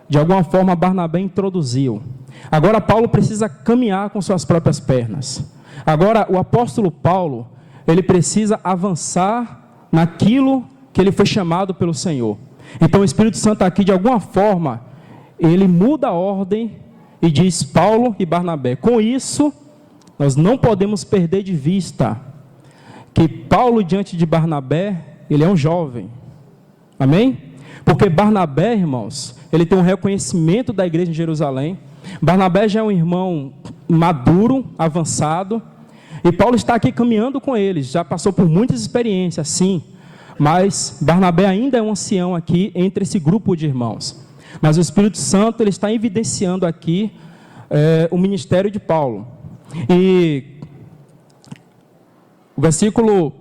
de alguma forma Barnabé introduziu. Agora Paulo precisa caminhar com suas próprias pernas. Agora o apóstolo Paulo, ele precisa avançar naquilo que ele foi chamado pelo Senhor. Então o Espírito Santo aqui, de alguma forma, ele muda a ordem e diz Paulo e Barnabé. Com isso, nós não podemos perder de vista que Paulo, diante de Barnabé, ele é um jovem. Amém? Porque Barnabé, irmãos, ele tem um reconhecimento da igreja em Jerusalém. Barnabé já é um irmão maduro, avançado. E Paulo está aqui caminhando com eles. Já passou por muitas experiências, sim. Mas Barnabé ainda é um ancião aqui entre esse grupo de irmãos. Mas o Espírito Santo, ele está evidenciando aqui o ministério de Paulo. E o versículo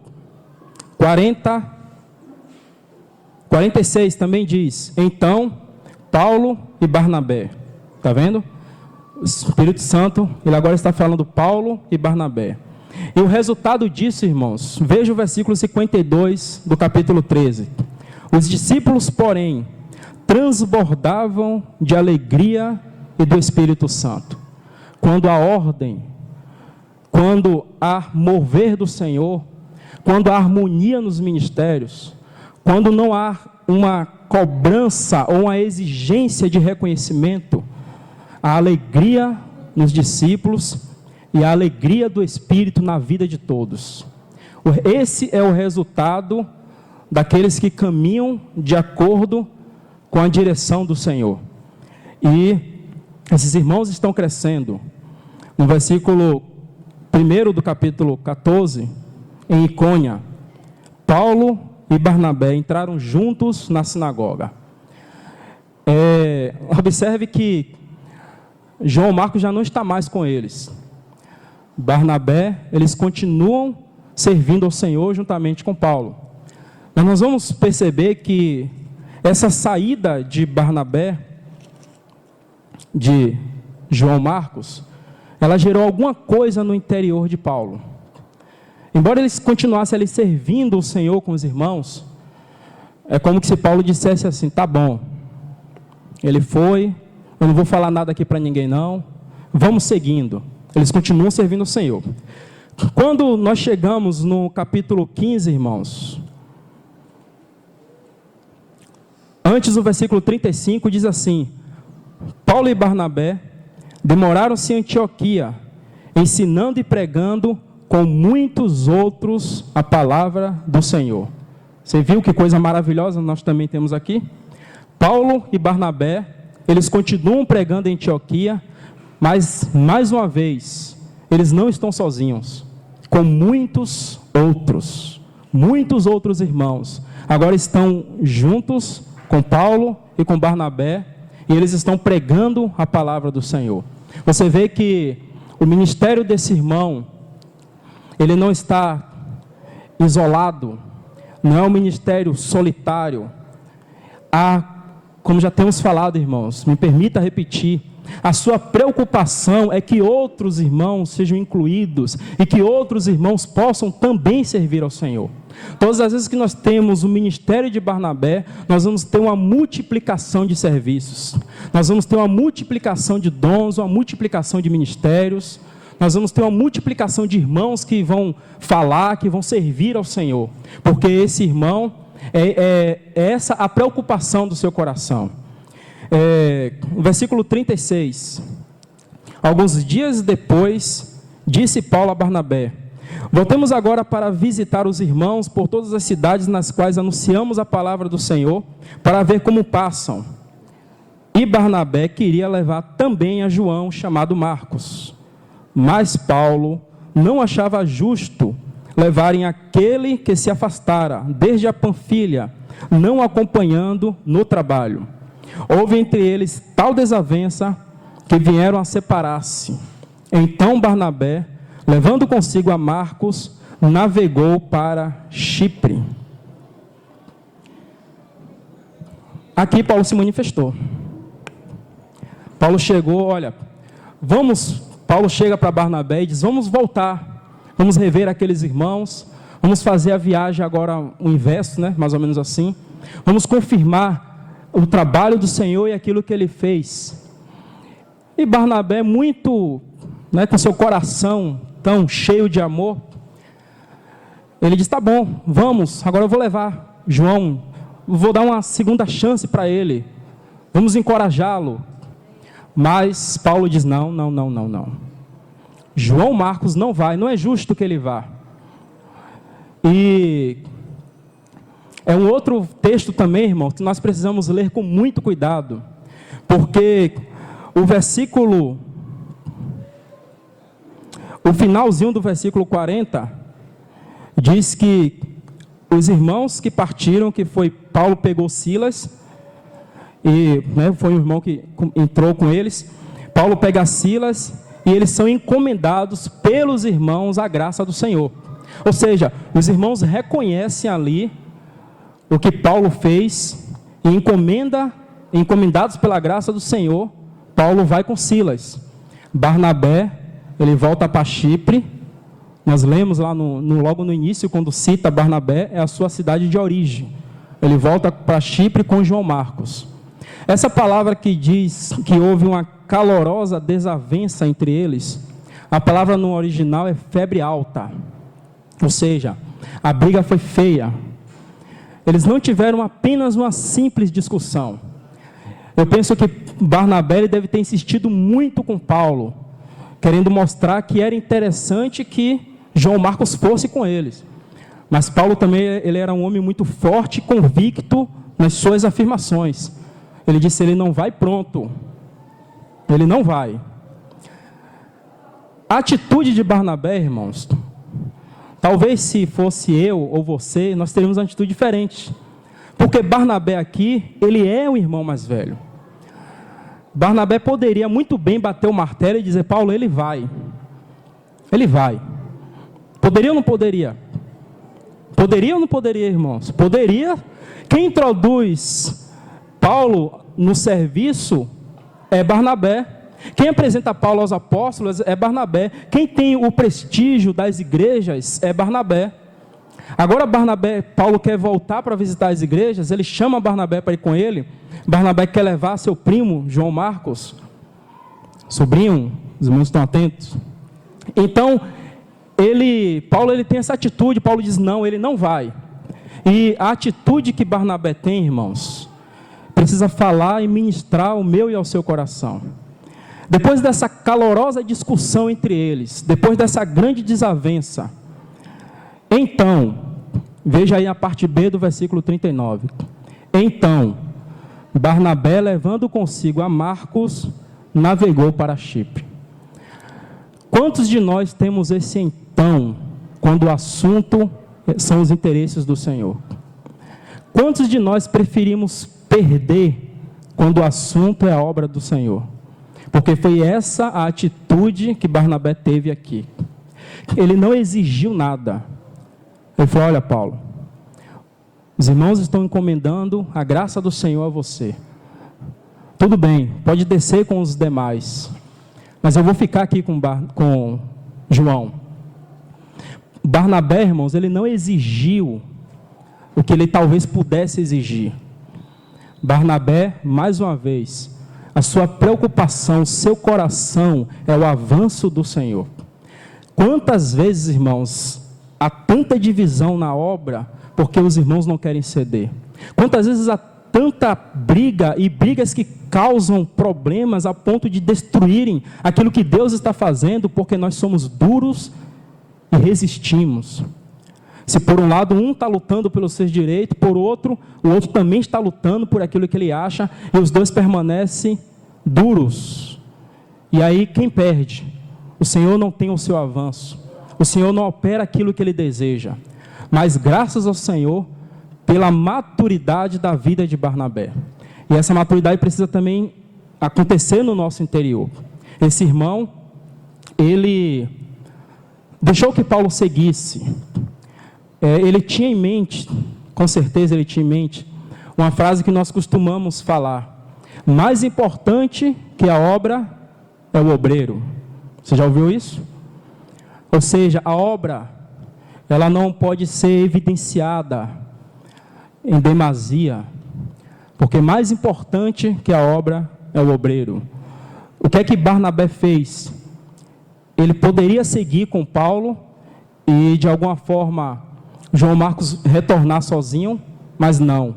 46 também diz: então, Paulo e Barnabé. Está vendo? O Espírito Santo, ele agora está falando Paulo e Barnabé. E o resultado disso, irmãos, veja o versículo 52 do capítulo 13. Os discípulos, porém, transbordavam de alegria e do Espírito Santo. Quando a ordem, quando há mover do Senhor, quando há harmonia nos ministérios, quando não há uma cobrança ou uma exigência de reconhecimento, a alegria nos discípulos e a alegria do Espírito na vida de todos. Esse é o resultado daqueles que caminham de acordo com a direção do Senhor. E esses irmãos estão crescendo. No versículo 1 do capítulo 14, em Icônia, Paulo e Barnabé entraram juntos na sinagoga. Observe que João Marcos já não está mais com eles. Barnabé, eles continuam servindo ao Senhor juntamente com Paulo. Mas nós vamos perceber que essa saída de Barnabé, de João Marcos, ela gerou alguma coisa no interior de Paulo. Embora eles continuassem ali servindo o Senhor com os irmãos, é como se Paulo dissesse assim: tá bom, ele foi, eu não vou falar nada aqui para ninguém não, vamos seguindo. Eles continuam servindo o Senhor. Quando nós chegamos no capítulo 15, irmãos, antes do versículo 35 diz assim: Paulo e Barnabé demoraram-se em Antioquia, ensinando e pregando com muitos outros a palavra do Senhor. Você viu que coisa maravilhosa nós também temos aqui? Paulo e Barnabé, eles continuam pregando em Antioquia, mas, mais uma vez, eles não estão sozinhos, com muitos outros irmãos, agora estão juntos com Paulo e com Barnabé, e eles estão pregando a palavra do Senhor. Você vê que o ministério desse irmão, ele não está isolado, não é um ministério solitário. Como já temos falado, irmãos, me permita repetir, a sua preocupação é que outros irmãos sejam incluídos e que outros irmãos possam também servir ao Senhor. Todas as vezes que nós temos o ministério de Barnabé, nós vamos ter uma multiplicação de serviços, nós vamos ter uma multiplicação de dons, uma multiplicação de ministérios, nós vamos ter uma multiplicação de irmãos que vão falar, que vão servir ao Senhor, porque esse irmão, é essa a preocupação do seu coração. O versículo 36, alguns dias depois, disse Paulo a Barnabé: voltemos agora para visitar os irmãos por todas as cidades nas quais anunciamos a palavra do Senhor, para ver como passam. E Barnabé queria levar também a João, chamado Marcos. Mas Paulo não achava justo levarem aquele que se afastara desde a Panfilha, não acompanhando no trabalho. Houve entre eles tal desavença que vieram a separar-se. Então Barnabé, levando consigo a Marcos, navegou para Chipre. Aqui Paulo se manifestou. Paulo chegou, Paulo chega para Barnabé e diz: vamos voltar, vamos rever aqueles irmãos, vamos fazer a viagem agora, o inverso, mais ou menos assim. Vamos confirmar o trabalho do Senhor e aquilo que Ele fez. E Barnabé, muito, com seu coração tão cheio de amor, ele diz: tá bom, vamos, agora eu vou levar João, vou dar uma segunda chance para ele, vamos encorajá-lo. Mas Paulo diz: não. João Marcos não vai, não é justo que ele vá. E é um outro texto também, irmão, que nós precisamos ler com muito cuidado, porque o finalzinho do versículo 40, diz que os irmãos que partiram, que foi Paulo pegou Silas, e foi um irmão que entrou com eles. Paulo pega Silas e eles são encomendados pelos irmãos à graça do Senhor. Ou seja, os irmãos reconhecem ali o que Paulo fez e encomendados pela graça do Senhor, Paulo vai com Silas. Barnabé, ele volta para Chipre. Nós lemos lá logo no início, quando cita Barnabé, é a sua cidade de origem. Ele volta para Chipre com João Marcos. Essa palavra que diz que houve uma calorosa desavença entre eles, a palavra no original é febre alta. Ou seja, a briga foi feia. Eles não tiveram apenas uma simples discussão. Eu penso que Barnabé deve ter insistido muito com Paulo, querendo mostrar que era interessante que João Marcos fosse com eles. Mas Paulo também, ele era um homem muito forte e convicto nas suas afirmações. Ele disse: ele não vai, pronto. Ele não vai. A atitude de Barnabé, irmãos, talvez se fosse eu ou você, nós teríamos uma atitude diferente. Porque Barnabé aqui, ele é o irmão mais velho. Barnabé poderia muito bem bater o martelo e dizer: Paulo, ele vai. Ele vai. Poderia ou não poderia? Poderia ou não poderia, irmãos? Poderia. Quem introduz Paulo no serviço é Barnabé. Quem apresenta Paulo aos apóstolos é Barnabé. Quem tem o prestígio das igrejas é Barnabé. Agora Paulo quer voltar para visitar as igrejas, ele chama Barnabé para ir com ele. Barnabé quer levar seu primo, João Marcos, sobrinho, os irmãos estão atentos. Então, Paulo tem essa atitude, Paulo diz não, ele não vai. E a atitude que Barnabé tem, irmãos, precisa falar e ministrar ao meu e ao seu coração. Depois dessa calorosa discussão entre eles, depois dessa grande desavença, então, veja aí a parte B do versículo 39. Então, Barnabé, levando consigo a Marcos, navegou para Chipre. Quantos de nós temos esse então, quando o assunto são os interesses do Senhor? Quantos de nós preferimos perder quando o assunto é a obra do Senhor? Porque foi essa a atitude que Barnabé teve aqui. Ele não exigiu nada. Ele falou: olha, Paulo, os irmãos estão encomendando a graça do Senhor a você. Tudo bem, pode descer com os demais, mas eu vou ficar aqui com João. Barnabé, irmãos, ele não exigiu o que ele talvez pudesse exigir. Barnabé, mais uma vez, a sua preocupação, seu coração é o avanço do Senhor. Quantas vezes, irmãos, há tanta divisão na obra porque os irmãos não querem ceder? Quantas vezes há tanta briga e brigas que causam problemas a ponto de destruírem aquilo que Deus está fazendo porque nós somos duros e resistimos? Se por um lado um está lutando pelos seus direitos, por outro, o outro também está lutando por aquilo que ele acha, e os dois permanecem duros. E aí quem perde? O Senhor não tem o seu avanço. O Senhor não opera aquilo que Ele deseja. Mas graças ao Senhor, pela maturidade da vida de Barnabé. E essa maturidade precisa também acontecer no nosso interior. Esse irmão, ele deixou que Paulo seguisse. Ele tinha em mente, com certeza ele tinha em mente, uma frase que nós costumamos falar: mais importante que a obra é o obreiro. Você já ouviu isso? Ou seja, a obra, ela não pode ser evidenciada em demasia, porque mais importante que a obra é o obreiro. O que é que Barnabé fez? Ele poderia seguir com Paulo e de alguma forma João Marcos retornar sozinho, mas não.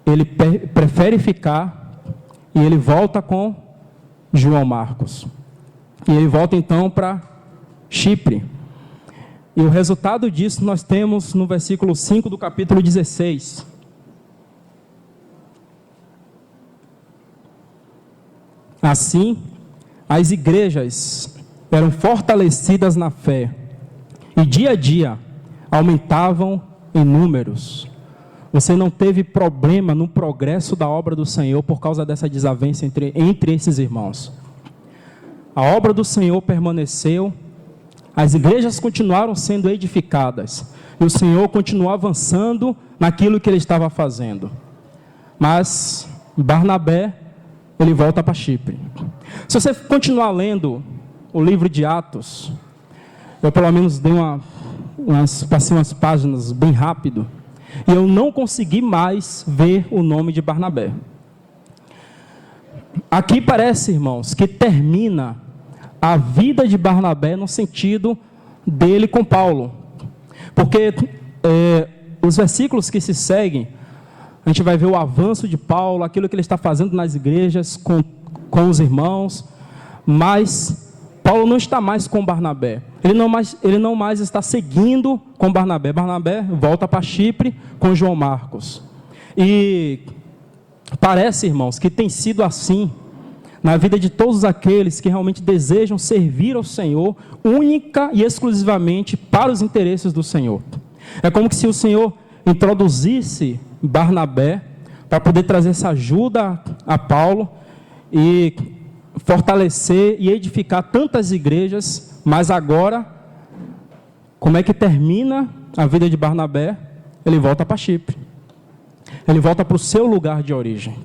Ele prefere ficar e ele volta com João Marcos. E ele volta então para Chipre. E o resultado disso nós temos no versículo 5 do capítulo 16. Assim, as igrejas eram fortalecidas na fé e dia a dia aumentavam em números. Você não teve problema no progresso da obra do Senhor por causa dessa desavença entre esses irmãos. A obra do Senhor permaneceu, as igrejas continuaram sendo edificadas, e o Senhor continuou avançando naquilo que ele estava fazendo. Mas Barnabé, ele volta para Chipre. Se você continuar lendo o livro de Atos, eu pelo menos dei passei umas páginas bem rápido, e eu não consegui mais ver o nome de Barnabé. Aqui parece, irmãos, que termina a vida de Barnabé no sentido dele com Paulo. Porque os versículos que se seguem, a gente vai ver o avanço de Paulo, aquilo que ele está fazendo nas igrejas, com os irmãos, mas Paulo não está mais com Barnabé. Ele não mais está seguindo com Barnabé. Barnabé volta para Chipre com João Marcos. E parece, irmãos, que tem sido assim na vida de todos aqueles que realmente desejam servir ao Senhor, única e exclusivamente para os interesses do Senhor. É como se o Senhor introduzisse Barnabé para poder trazer essa ajuda a Paulo e fortalecer e edificar tantas igrejas. Mas agora, como é que termina a vida de Barnabé? Ele volta para Chipre. Ele volta para o seu lugar de origem.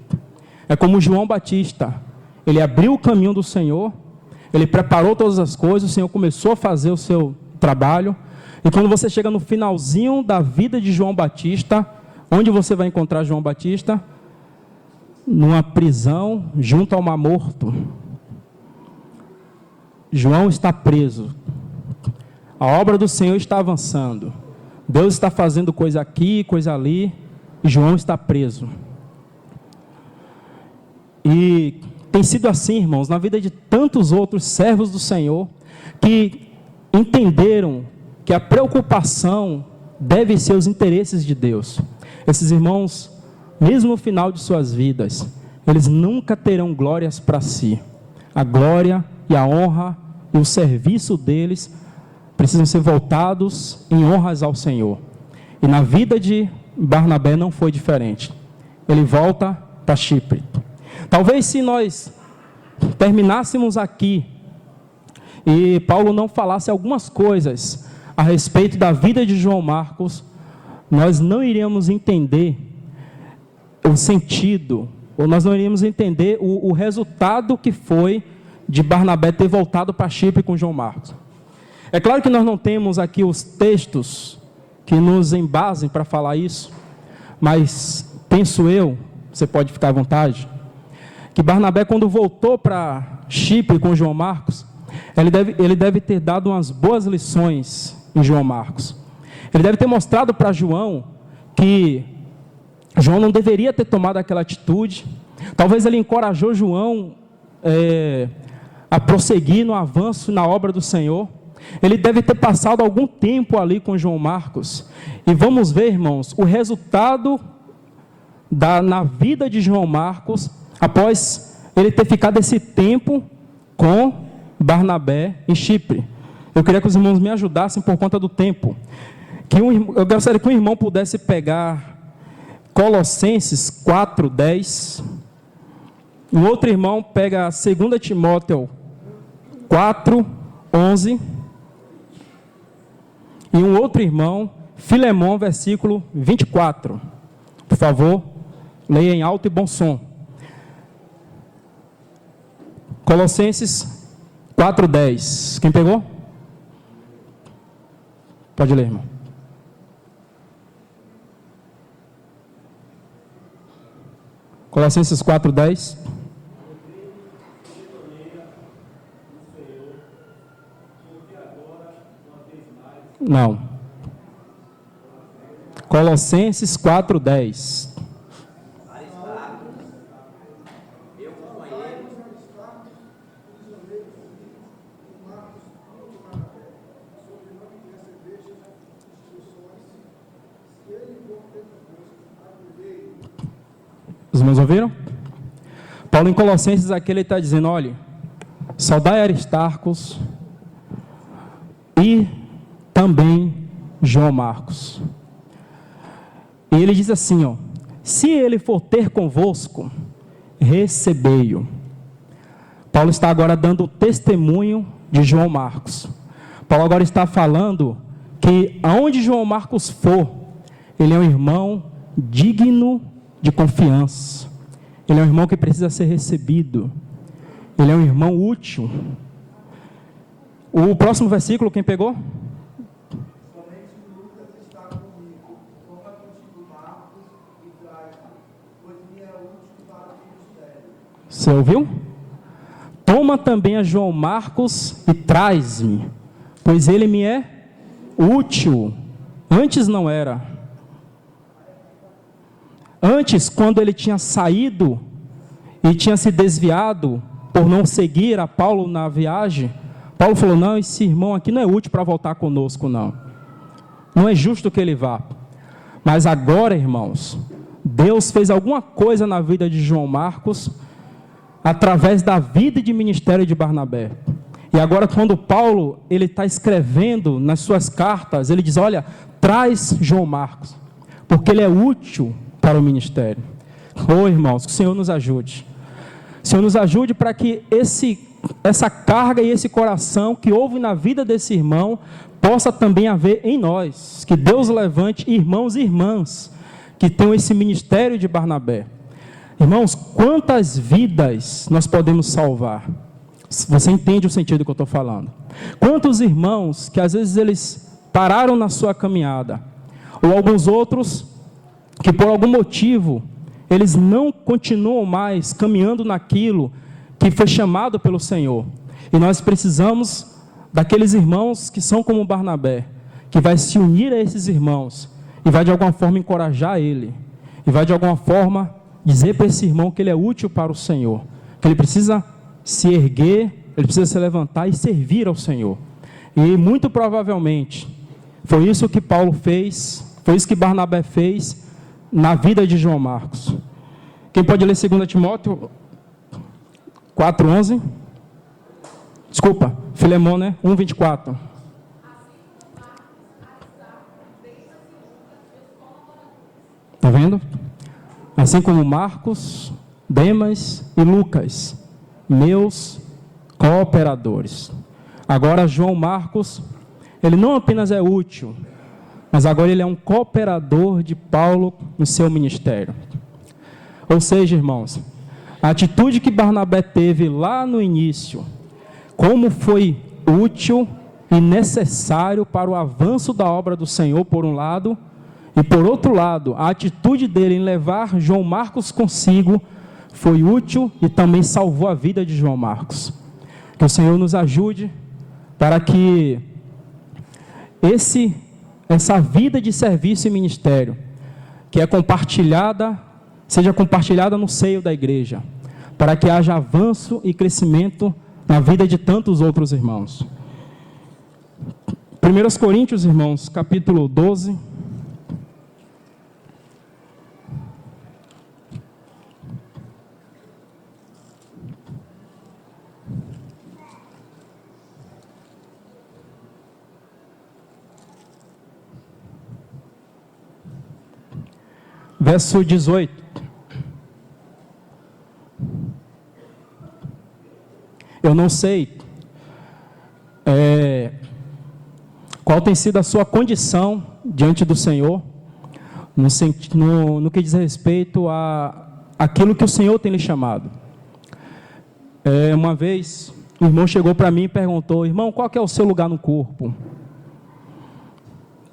É como João Batista. ele abriu o caminho do Senhor, ele preparou todas as coisas, o Senhor começou a fazer o seu trabalho. E quando você chega no finalzinho da vida de João Batista, onde você vai encontrar João Batista? Numa prisão, junto ao Mar Morto. João está preso. A obra do Senhor está avançando. Deus está fazendo coisa aqui, coisa ali. E João está preso. E tem sido assim, irmãos, na vida de tantos outros servos do Senhor, que entenderam que a preocupação deve ser os interesses de Deus. Esses irmãos, mesmo no final de suas vidas, eles nunca terão glórias para si. A glória e a honra e o serviço deles precisam ser voltados em honras ao Senhor. E na vida de Barnabé não foi diferente. Ele volta para Chipre. Talvez se nós terminássemos aqui e Paulo não falasse algumas coisas a respeito da vida de João Marcos, nós não iríamos entender o sentido, ou nós não iríamos entender o resultado que foi de Barnabé ter voltado para Chipre com João Marcos. É claro que nós não temos aqui os textos que nos embasem para falar isso, mas penso eu, você pode ficar à vontade, que Barnabé, quando voltou para Chipre com João Marcos, ele deve ter dado umas boas lições em João Marcos. Ele deve ter mostrado para João que João não deveria ter tomado aquela atitude. Talvez ele encorajou João a prosseguir no avanço na obra do Senhor. Ele deve ter passado algum tempo ali com João Marcos. E vamos ver, irmãos, o resultado na vida de João Marcos, após ele ter ficado esse tempo com Barnabé em Chipre. Eu queria que os irmãos me ajudassem por conta do tempo. Eu gostaria que um irmão pudesse pegar Colossenses 4:10. Um outro irmão pega 2 Timóteo 4:11. E um outro irmão, Filemão, versículo 24. Por favor, leia em alto e bom som. Colossenses 4:10. Quem pegou? Pode ler, irmão. Colossenses 4:10. Não. Colossenses 4:10. Os irmãos ouviram? Paulo em Colossenses aqui ele está dizendo, olha, saudai Aristarcos e também João Marcos. E ele diz assim, ó, se ele for ter convosco, recebei-o. Paulo está agora dando testemunho de João Marcos. Paulo agora está falando que aonde João Marcos for, ele é um irmão digno de confiança. Ele é um irmão que precisa ser recebido. Ele é um irmão útil. O próximo versículo, quem pegou? Somente Lucas está comigo. Toma contigo Marcos e traz-me, pois me é útil para o ministério. Você ouviu? Toma também a João Marcos e traz-me, pois ele me é útil. Antes não era. Antes, quando ele tinha saído e tinha se desviado por não seguir a Paulo na viagem, Paulo falou, não, esse irmão aqui não é útil para voltar conosco, não. Não é justo que ele vá. Mas agora, irmãos, Deus fez alguma coisa na vida de João Marcos, através da vida e de ministério de Barnabé. E agora, quando Paulo ele está escrevendo nas suas cartas, ele diz, olha, traz João Marcos, porque ele é útil para o ministério. Irmãos, que o Senhor nos ajude. O Senhor nos ajude para que essa carga e esse coração que houve na vida desse irmão, possa também haver em nós. Que Deus levante irmãos e irmãs que tenham esse ministério de Barnabé. Irmãos, quantas vidas nós podemos salvar? Você entende o sentido que eu estou falando? Quantos irmãos que às vezes eles pararam na sua caminhada, ou alguns outros que por algum motivo eles não continuam mais caminhando naquilo que foi chamado pelo Senhor. E nós precisamos daqueles irmãos que são como Barnabé, que vai se unir a esses irmãos e vai de alguma forma encorajar ele, e vai de alguma forma dizer para esse irmão que ele é útil para o Senhor, que ele precisa se erguer, ele precisa se levantar e servir ao Senhor. E muito provavelmente foi isso que Paulo fez, foi isso que Barnabé fez na vida de João Marcos. Quem pode ler 2 Timóteo 4:11? Desculpa, Filemão, né? 1:24. Está vendo? Assim como Marcos, Demas e Lucas, meus cooperadores. Agora João Marcos, ele não apenas é útil, mas agora ele é um cooperador de Paulo no seu ministério. Ou seja, irmãos, a atitude que Barnabé teve lá no início, como foi útil e necessário para o avanço da obra do Senhor, por um lado, e por outro lado, a atitude dele em levar João Marcos consigo foi útil e também salvou a vida de João Marcos. Que o Senhor nos ajude para que essa vida de serviço e ministério, que é compartilhada, seja compartilhada no seio da igreja, para que haja avanço e crescimento na vida de tantos outros irmãos. 1 Coríntios, irmãos, capítulo 12. Verso 18. Eu não sei qual tem sido a sua condição diante do Senhor, no que diz respeito a aquilo que o Senhor tem lhe chamado. Uma vez, um irmão chegou para mim e perguntou: irmão, qual que é o seu lugar no corpo?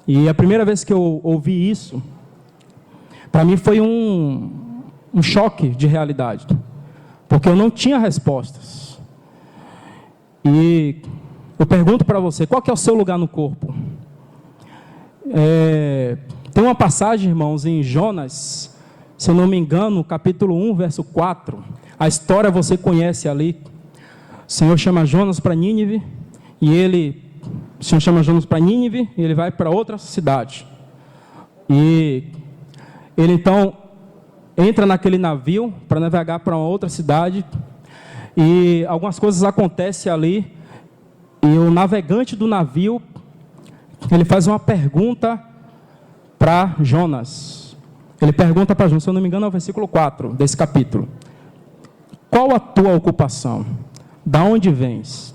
E a primeira vez que eu ouvi isso, para mim foi um choque de realidade, porque eu não tinha respostas. E eu pergunto para você, qual que é o seu lugar no corpo? Tem uma passagem, irmãos, em Jonas, se eu não me engano, capítulo 1, verso 4, a história você conhece ali. O Senhor chama Jonas para Nínive, e ele vai para outra cidade. E ele então entra naquele navio para navegar para uma outra cidade, e algumas coisas acontecem ali, e o navegante do navio, ele faz uma pergunta para Jonas. Ele pergunta para Jonas, se eu não me engano é o versículo 4 desse capítulo: qual a tua ocupação? Da onde vens?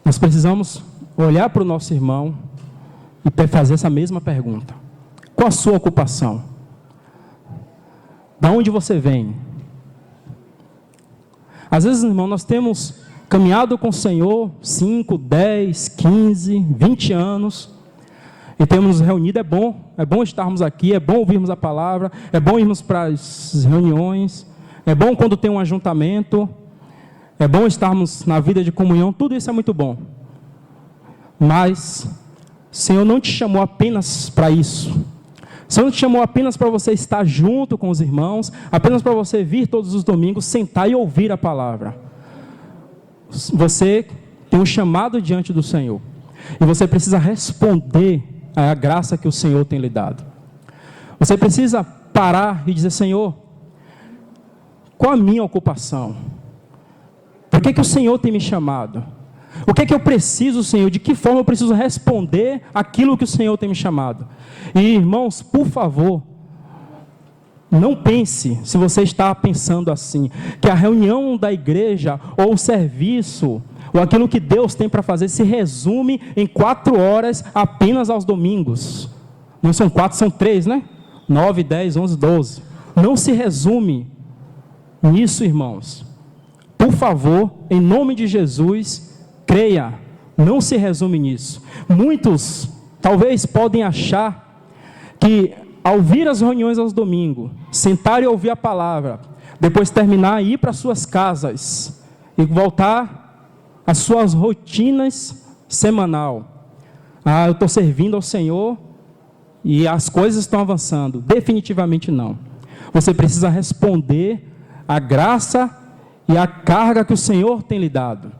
Nós precisamos olhar para o nosso irmão e fazer essa mesma pergunta: qual a sua ocupação? Da onde você vem? Às vezes, irmão, nós temos caminhado com o Senhor 5, 10, 15, 20 anos, e temos nos reunido. É bom estarmos aqui, é bom ouvirmos a palavra, é bom irmos para as reuniões, é bom quando tem um ajuntamento, é bom estarmos na vida de comunhão, tudo isso é muito bom. Mas o Senhor não te chamou apenas para isso. O Senhor não te chamou apenas para você estar junto com os irmãos, apenas para você vir todos os domingos, sentar e ouvir a palavra. Você tem um chamado diante do Senhor, e você precisa responder à graça que o Senhor tem lhe dado. Você precisa parar e dizer: Senhor, qual a minha ocupação? Por que o Senhor tem me chamado? O que é que eu preciso, Senhor? De que forma eu preciso responder aquilo que o Senhor tem me chamado? E, irmãos, por favor, não pense, se você está pensando assim, que a reunião da igreja, ou o serviço, ou aquilo que Deus tem para fazer, se resume em 4 horas apenas aos domingos. Não são 4, são 3, né? 9, 10, 11, 12. não se resume nisso, irmãos. Por favor, em nome de Jesus, creia, não se resume nisso. Muitos talvez podem achar que ao vir às reuniões aos domingos, sentar e ouvir a palavra, depois terminar e ir para suas casas e voltar às suas rotinas semanal. Eu estou servindo ao Senhor e as coisas estão avançando. Definitivamente não. Você precisa responder à graça e à carga que o Senhor tem lhe dado.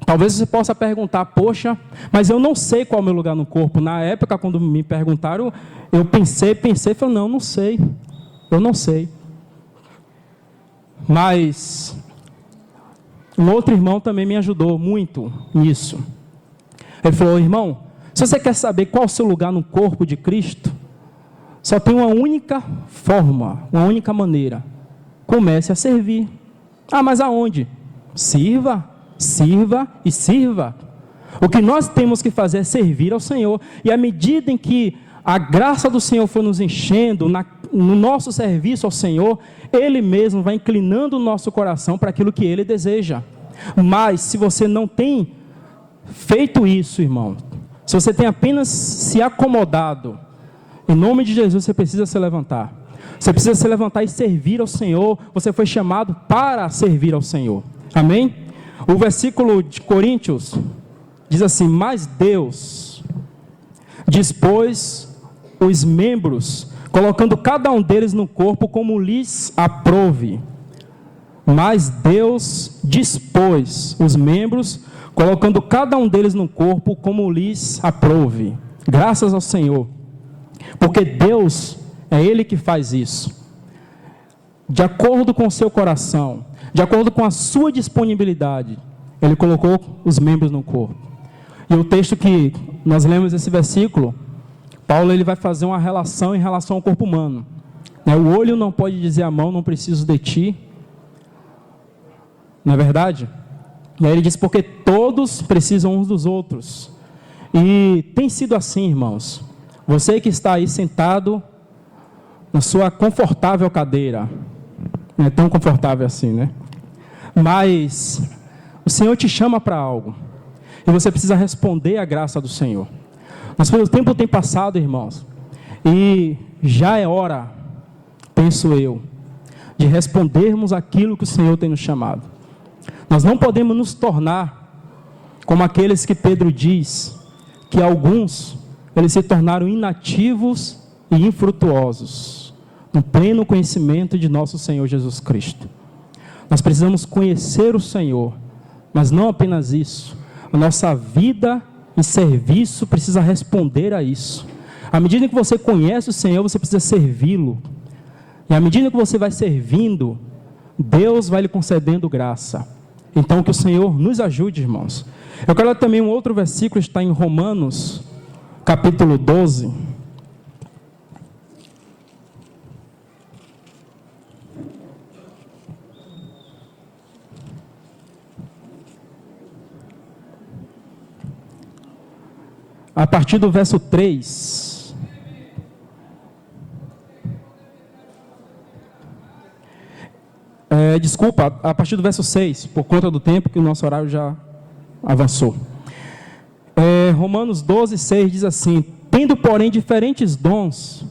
Talvez você possa perguntar, poxa, mas eu não sei qual é o meu lugar no corpo. Na época, quando me perguntaram, eu pensei, falei, não sei. Eu não sei. Mas um outro irmão também me ajudou muito nisso. Ele falou, irmão, se você quer saber qual é o seu lugar no corpo de Cristo, só tem uma única forma, uma única maneira. Comece a servir. Mas aonde? Sirva e sirva. O que nós temos que fazer é servir ao Senhor. E à medida em que a graça do Senhor for nos enchendo no nosso serviço ao Senhor, Ele mesmo vai inclinando o nosso coração para aquilo que Ele deseja. Mas se você não tem feito isso, irmão, se você tem apenas se acomodado, em nome de Jesus você precisa se levantar. Você precisa se levantar e servir ao Senhor. Você foi chamado para servir ao Senhor. Amém? O versículo de Coríntios diz assim, mas Deus dispôs os membros, colocando cada um deles no corpo como lhes aprouve. Mas Deus dispôs os membros, colocando cada um deles no corpo como lhes aprouve. Graças ao Senhor. Porque Deus é Ele que faz isso. De acordo com o seu coração, de acordo com a sua disponibilidade, Ele colocou os membros no corpo. E o texto que nós lemos esse versículo, Paulo ele vai fazer uma relação em relação ao corpo humano. O olho não pode dizer à mão, não preciso de ti. Não é verdade? E aí ele diz, porque todos precisam uns dos outros. E tem sido assim, irmãos. Você que está aí sentado na sua confortável cadeira, não é tão confortável assim, né? Mas o Senhor te chama para algo. E você precisa responder à graça do Senhor. Mas o tempo tem passado, irmãos. E já é hora, penso eu, de respondermos aquilo que o Senhor tem nos chamado. Nós não podemos nos tornar como aqueles que Pedro diz, que alguns, eles se tornaram inativos e infrutuosos, no pleno conhecimento de nosso Senhor Jesus Cristo. Nós precisamos conhecer o Senhor, mas não apenas isso. A nossa vida e serviço precisa responder a isso. À medida que você conhece o Senhor, você precisa servi-lo. E à medida que você vai servindo, Deus vai lhe concedendo graça. Então que o Senhor nos ajude, irmãos. Eu quero ler também um outro versículo, está em Romanos, capítulo 12. A partir do verso 3. Desculpa, a partir do verso 6, por conta do tempo que o nosso horário já avançou. Romanos 12, 6 diz assim, tendo porém diferentes dons,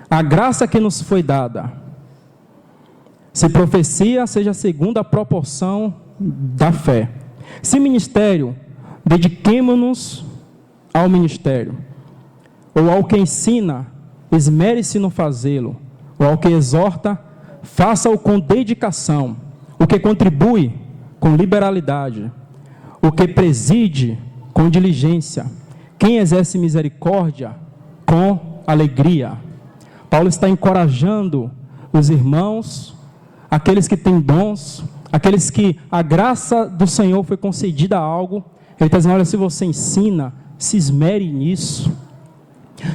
a graça que nos foi dada, se profecia, seja segundo a proporção da fé. Se ministério, dediquemo-nos ao ministério, ou ao que ensina, esmere-se no fazê-lo, ou ao que exorta, faça-o com dedicação, o que contribui com liberalidade, o que preside com diligência, quem exerce misericórdia com alegria. Paulo está encorajando os irmãos, aqueles que têm dons, aqueles que a graça do Senhor foi concedida a algo. Ele está dizendo, olha, se você ensina, se esmere nisso.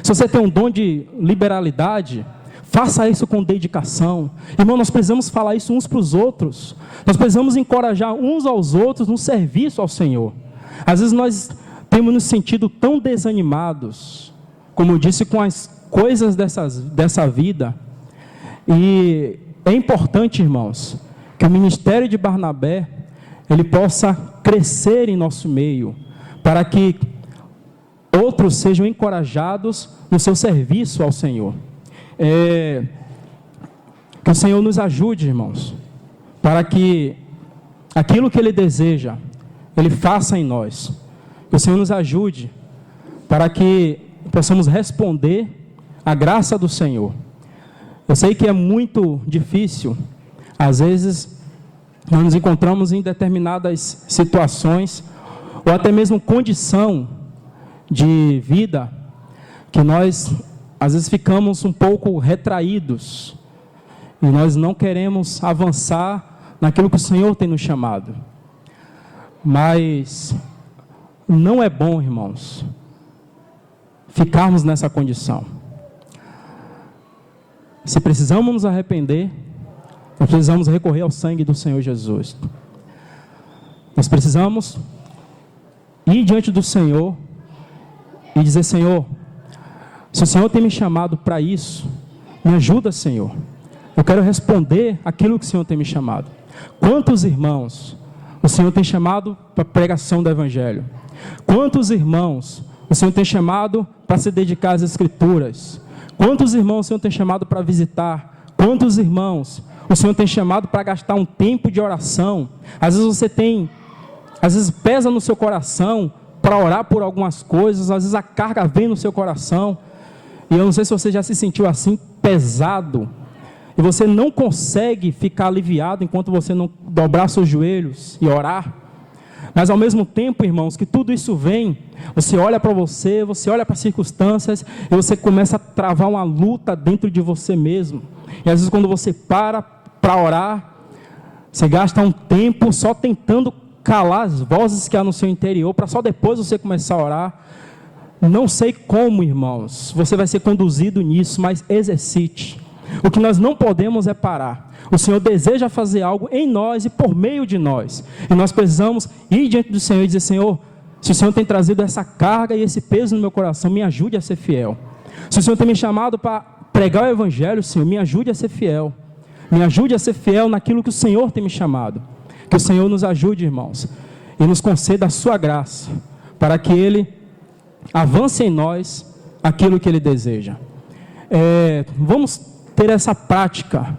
Se você tem um dom de liberalidade, faça isso com dedicação. Irmão, nós precisamos falar isso uns para os outros. Nós precisamos encorajar uns aos outros no serviço ao Senhor. Às vezes nós temos nos sentido tão desanimados, como eu disse, com as coisas dessa vida. E é importante, irmãos, que o ministério de Barnabé, ele possa crescer em nosso meio, para que outros sejam encorajados no seu serviço ao Senhor. Que o Senhor nos ajude, irmãos, para que aquilo que Ele deseja, Ele faça em nós. Que o Senhor nos ajude para que possamos responder à graça do Senhor. Eu sei que é muito difícil, às vezes nós nos encontramos em determinadas situações, ou até mesmo condição de vida, que nós às vezes ficamos um pouco retraídos, e nós não queremos avançar naquilo que o Senhor tem nos chamado. Mas não é bom, irmãos, ficarmos nessa condição. Se precisamos nos arrepender, nós precisamos recorrer ao sangue do Senhor Jesus. Nós precisamos ir diante do Senhor e dizer: Senhor, se o Senhor tem me chamado para isso, me ajuda, Senhor. Eu quero responder aquilo que o Senhor tem me chamado. Quantos irmãos o Senhor tem chamado para a pregação do Evangelho? Quantos irmãos o Senhor tem chamado para se dedicar às Escrituras? Quantos irmãos o Senhor tem chamado para visitar? Quantos irmãos o Senhor tem chamado para gastar um tempo de oração? Às vezes pesa no seu coração para orar por algumas coisas, às vezes a carga vem no seu coração, e eu não sei se você já se sentiu assim, pesado, e você não consegue ficar aliviado enquanto você não dobrar seus joelhos e orar. Mas ao mesmo tempo, irmãos, que tudo isso vem, você olha para você olha para as circunstâncias, e você começa a travar uma luta dentro de você mesmo. E às vezes quando você para orar, você gasta um tempo só tentando calar as vozes que há no seu interior, para só depois você começar a orar. Não sei como, irmãos, você vai ser conduzido nisso, mas exercite. O que nós não podemos é parar. O Senhor deseja fazer algo em nós e por meio de nós. E nós precisamos ir diante do Senhor e dizer: Senhor, se o Senhor tem trazido essa carga e esse peso no meu coração, me ajude a ser fiel. Se o Senhor tem me chamado para pregar o Evangelho, Senhor, me ajude a ser fiel. Me ajude a ser fiel naquilo que o Senhor tem me chamado. Que o Senhor nos ajude, irmãos, e nos conceda a sua graça, para que Ele avance em nós aquilo que Ele deseja. Vamos ter essa prática.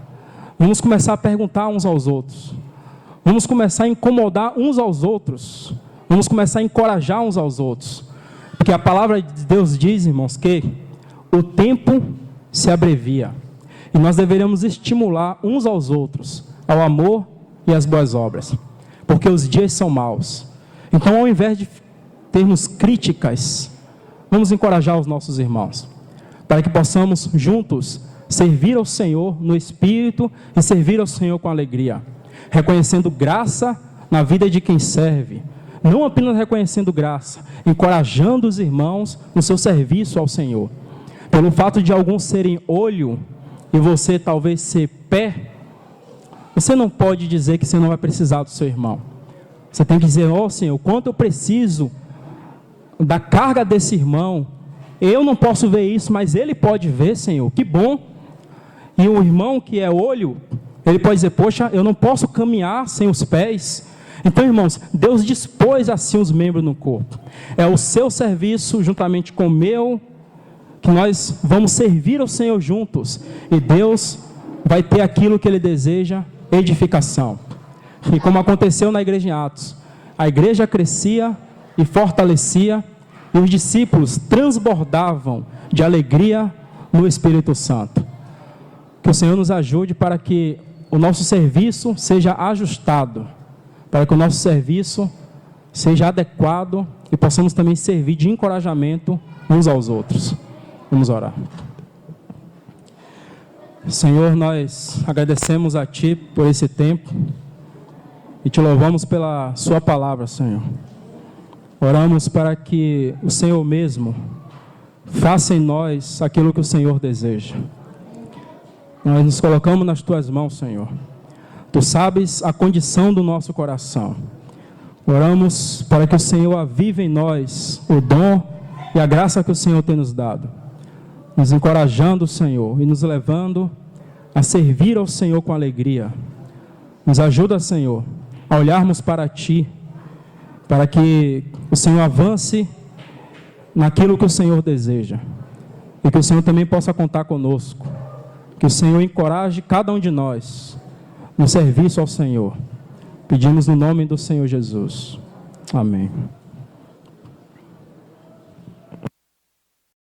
Vamos começar a perguntar uns aos outros. Vamos começar a incomodar uns aos outros. Vamos começar a encorajar uns aos outros. Porque a palavra de Deus diz, irmãos, que o tempo se abrevia. E nós deveríamos estimular uns aos outros ao amor e às boas obras. Porque os dias são maus. Então, ao invés de termos críticas, vamos encorajar os nossos irmãos, para que possamos juntos servir ao Senhor no Espírito e servir ao Senhor com alegria, reconhecendo graça na vida de quem serve, não apenas reconhecendo graça, encorajando os irmãos no seu serviço ao Senhor. Pelo fato de alguns serem olho e você talvez ser pé, você não pode dizer que você não vai precisar do seu irmão. Você tem que dizer: ó Senhor, quanto eu preciso da carga desse irmão. Eu não posso ver isso, mas ele pode ver, Senhor, que bom. E o irmão que é olho, ele pode dizer: poxa, eu não posso caminhar sem os pés. Então, irmãos, Deus dispôs assim os membros no corpo. É o seu serviço juntamente com o meu, que nós vamos servir ao Senhor juntos. E Deus vai ter aquilo que Ele deseja, edificação. E como aconteceu na igreja em Atos, a igreja crescia e fortalecia, e os discípulos transbordavam de alegria no Espírito Santo. Que o Senhor nos ajude para que o nosso serviço seja ajustado, para que o nosso serviço seja adequado e possamos também servir de encorajamento uns aos outros. Vamos orar. Senhor, nós agradecemos a Ti por esse tempo e Te louvamos pela Sua palavra, Senhor. Oramos para que o Senhor mesmo faça em nós aquilo que o Senhor deseja. Nós nos colocamos nas Tuas mãos, Senhor. Tu sabes a condição do nosso coração. Oramos para que o Senhor avive em nós o dom e a graça que o Senhor tem nos dado, nos encorajando, Senhor, e nos levando a servir ao Senhor com alegria. Nos ajuda, Senhor, a olharmos para Ti, para que o Senhor avance naquilo que o Senhor deseja. E que o Senhor também possa contar conosco. Que o Senhor encoraje cada um de nós no serviço ao Senhor. Pedimos no nome do Senhor Jesus. Amém.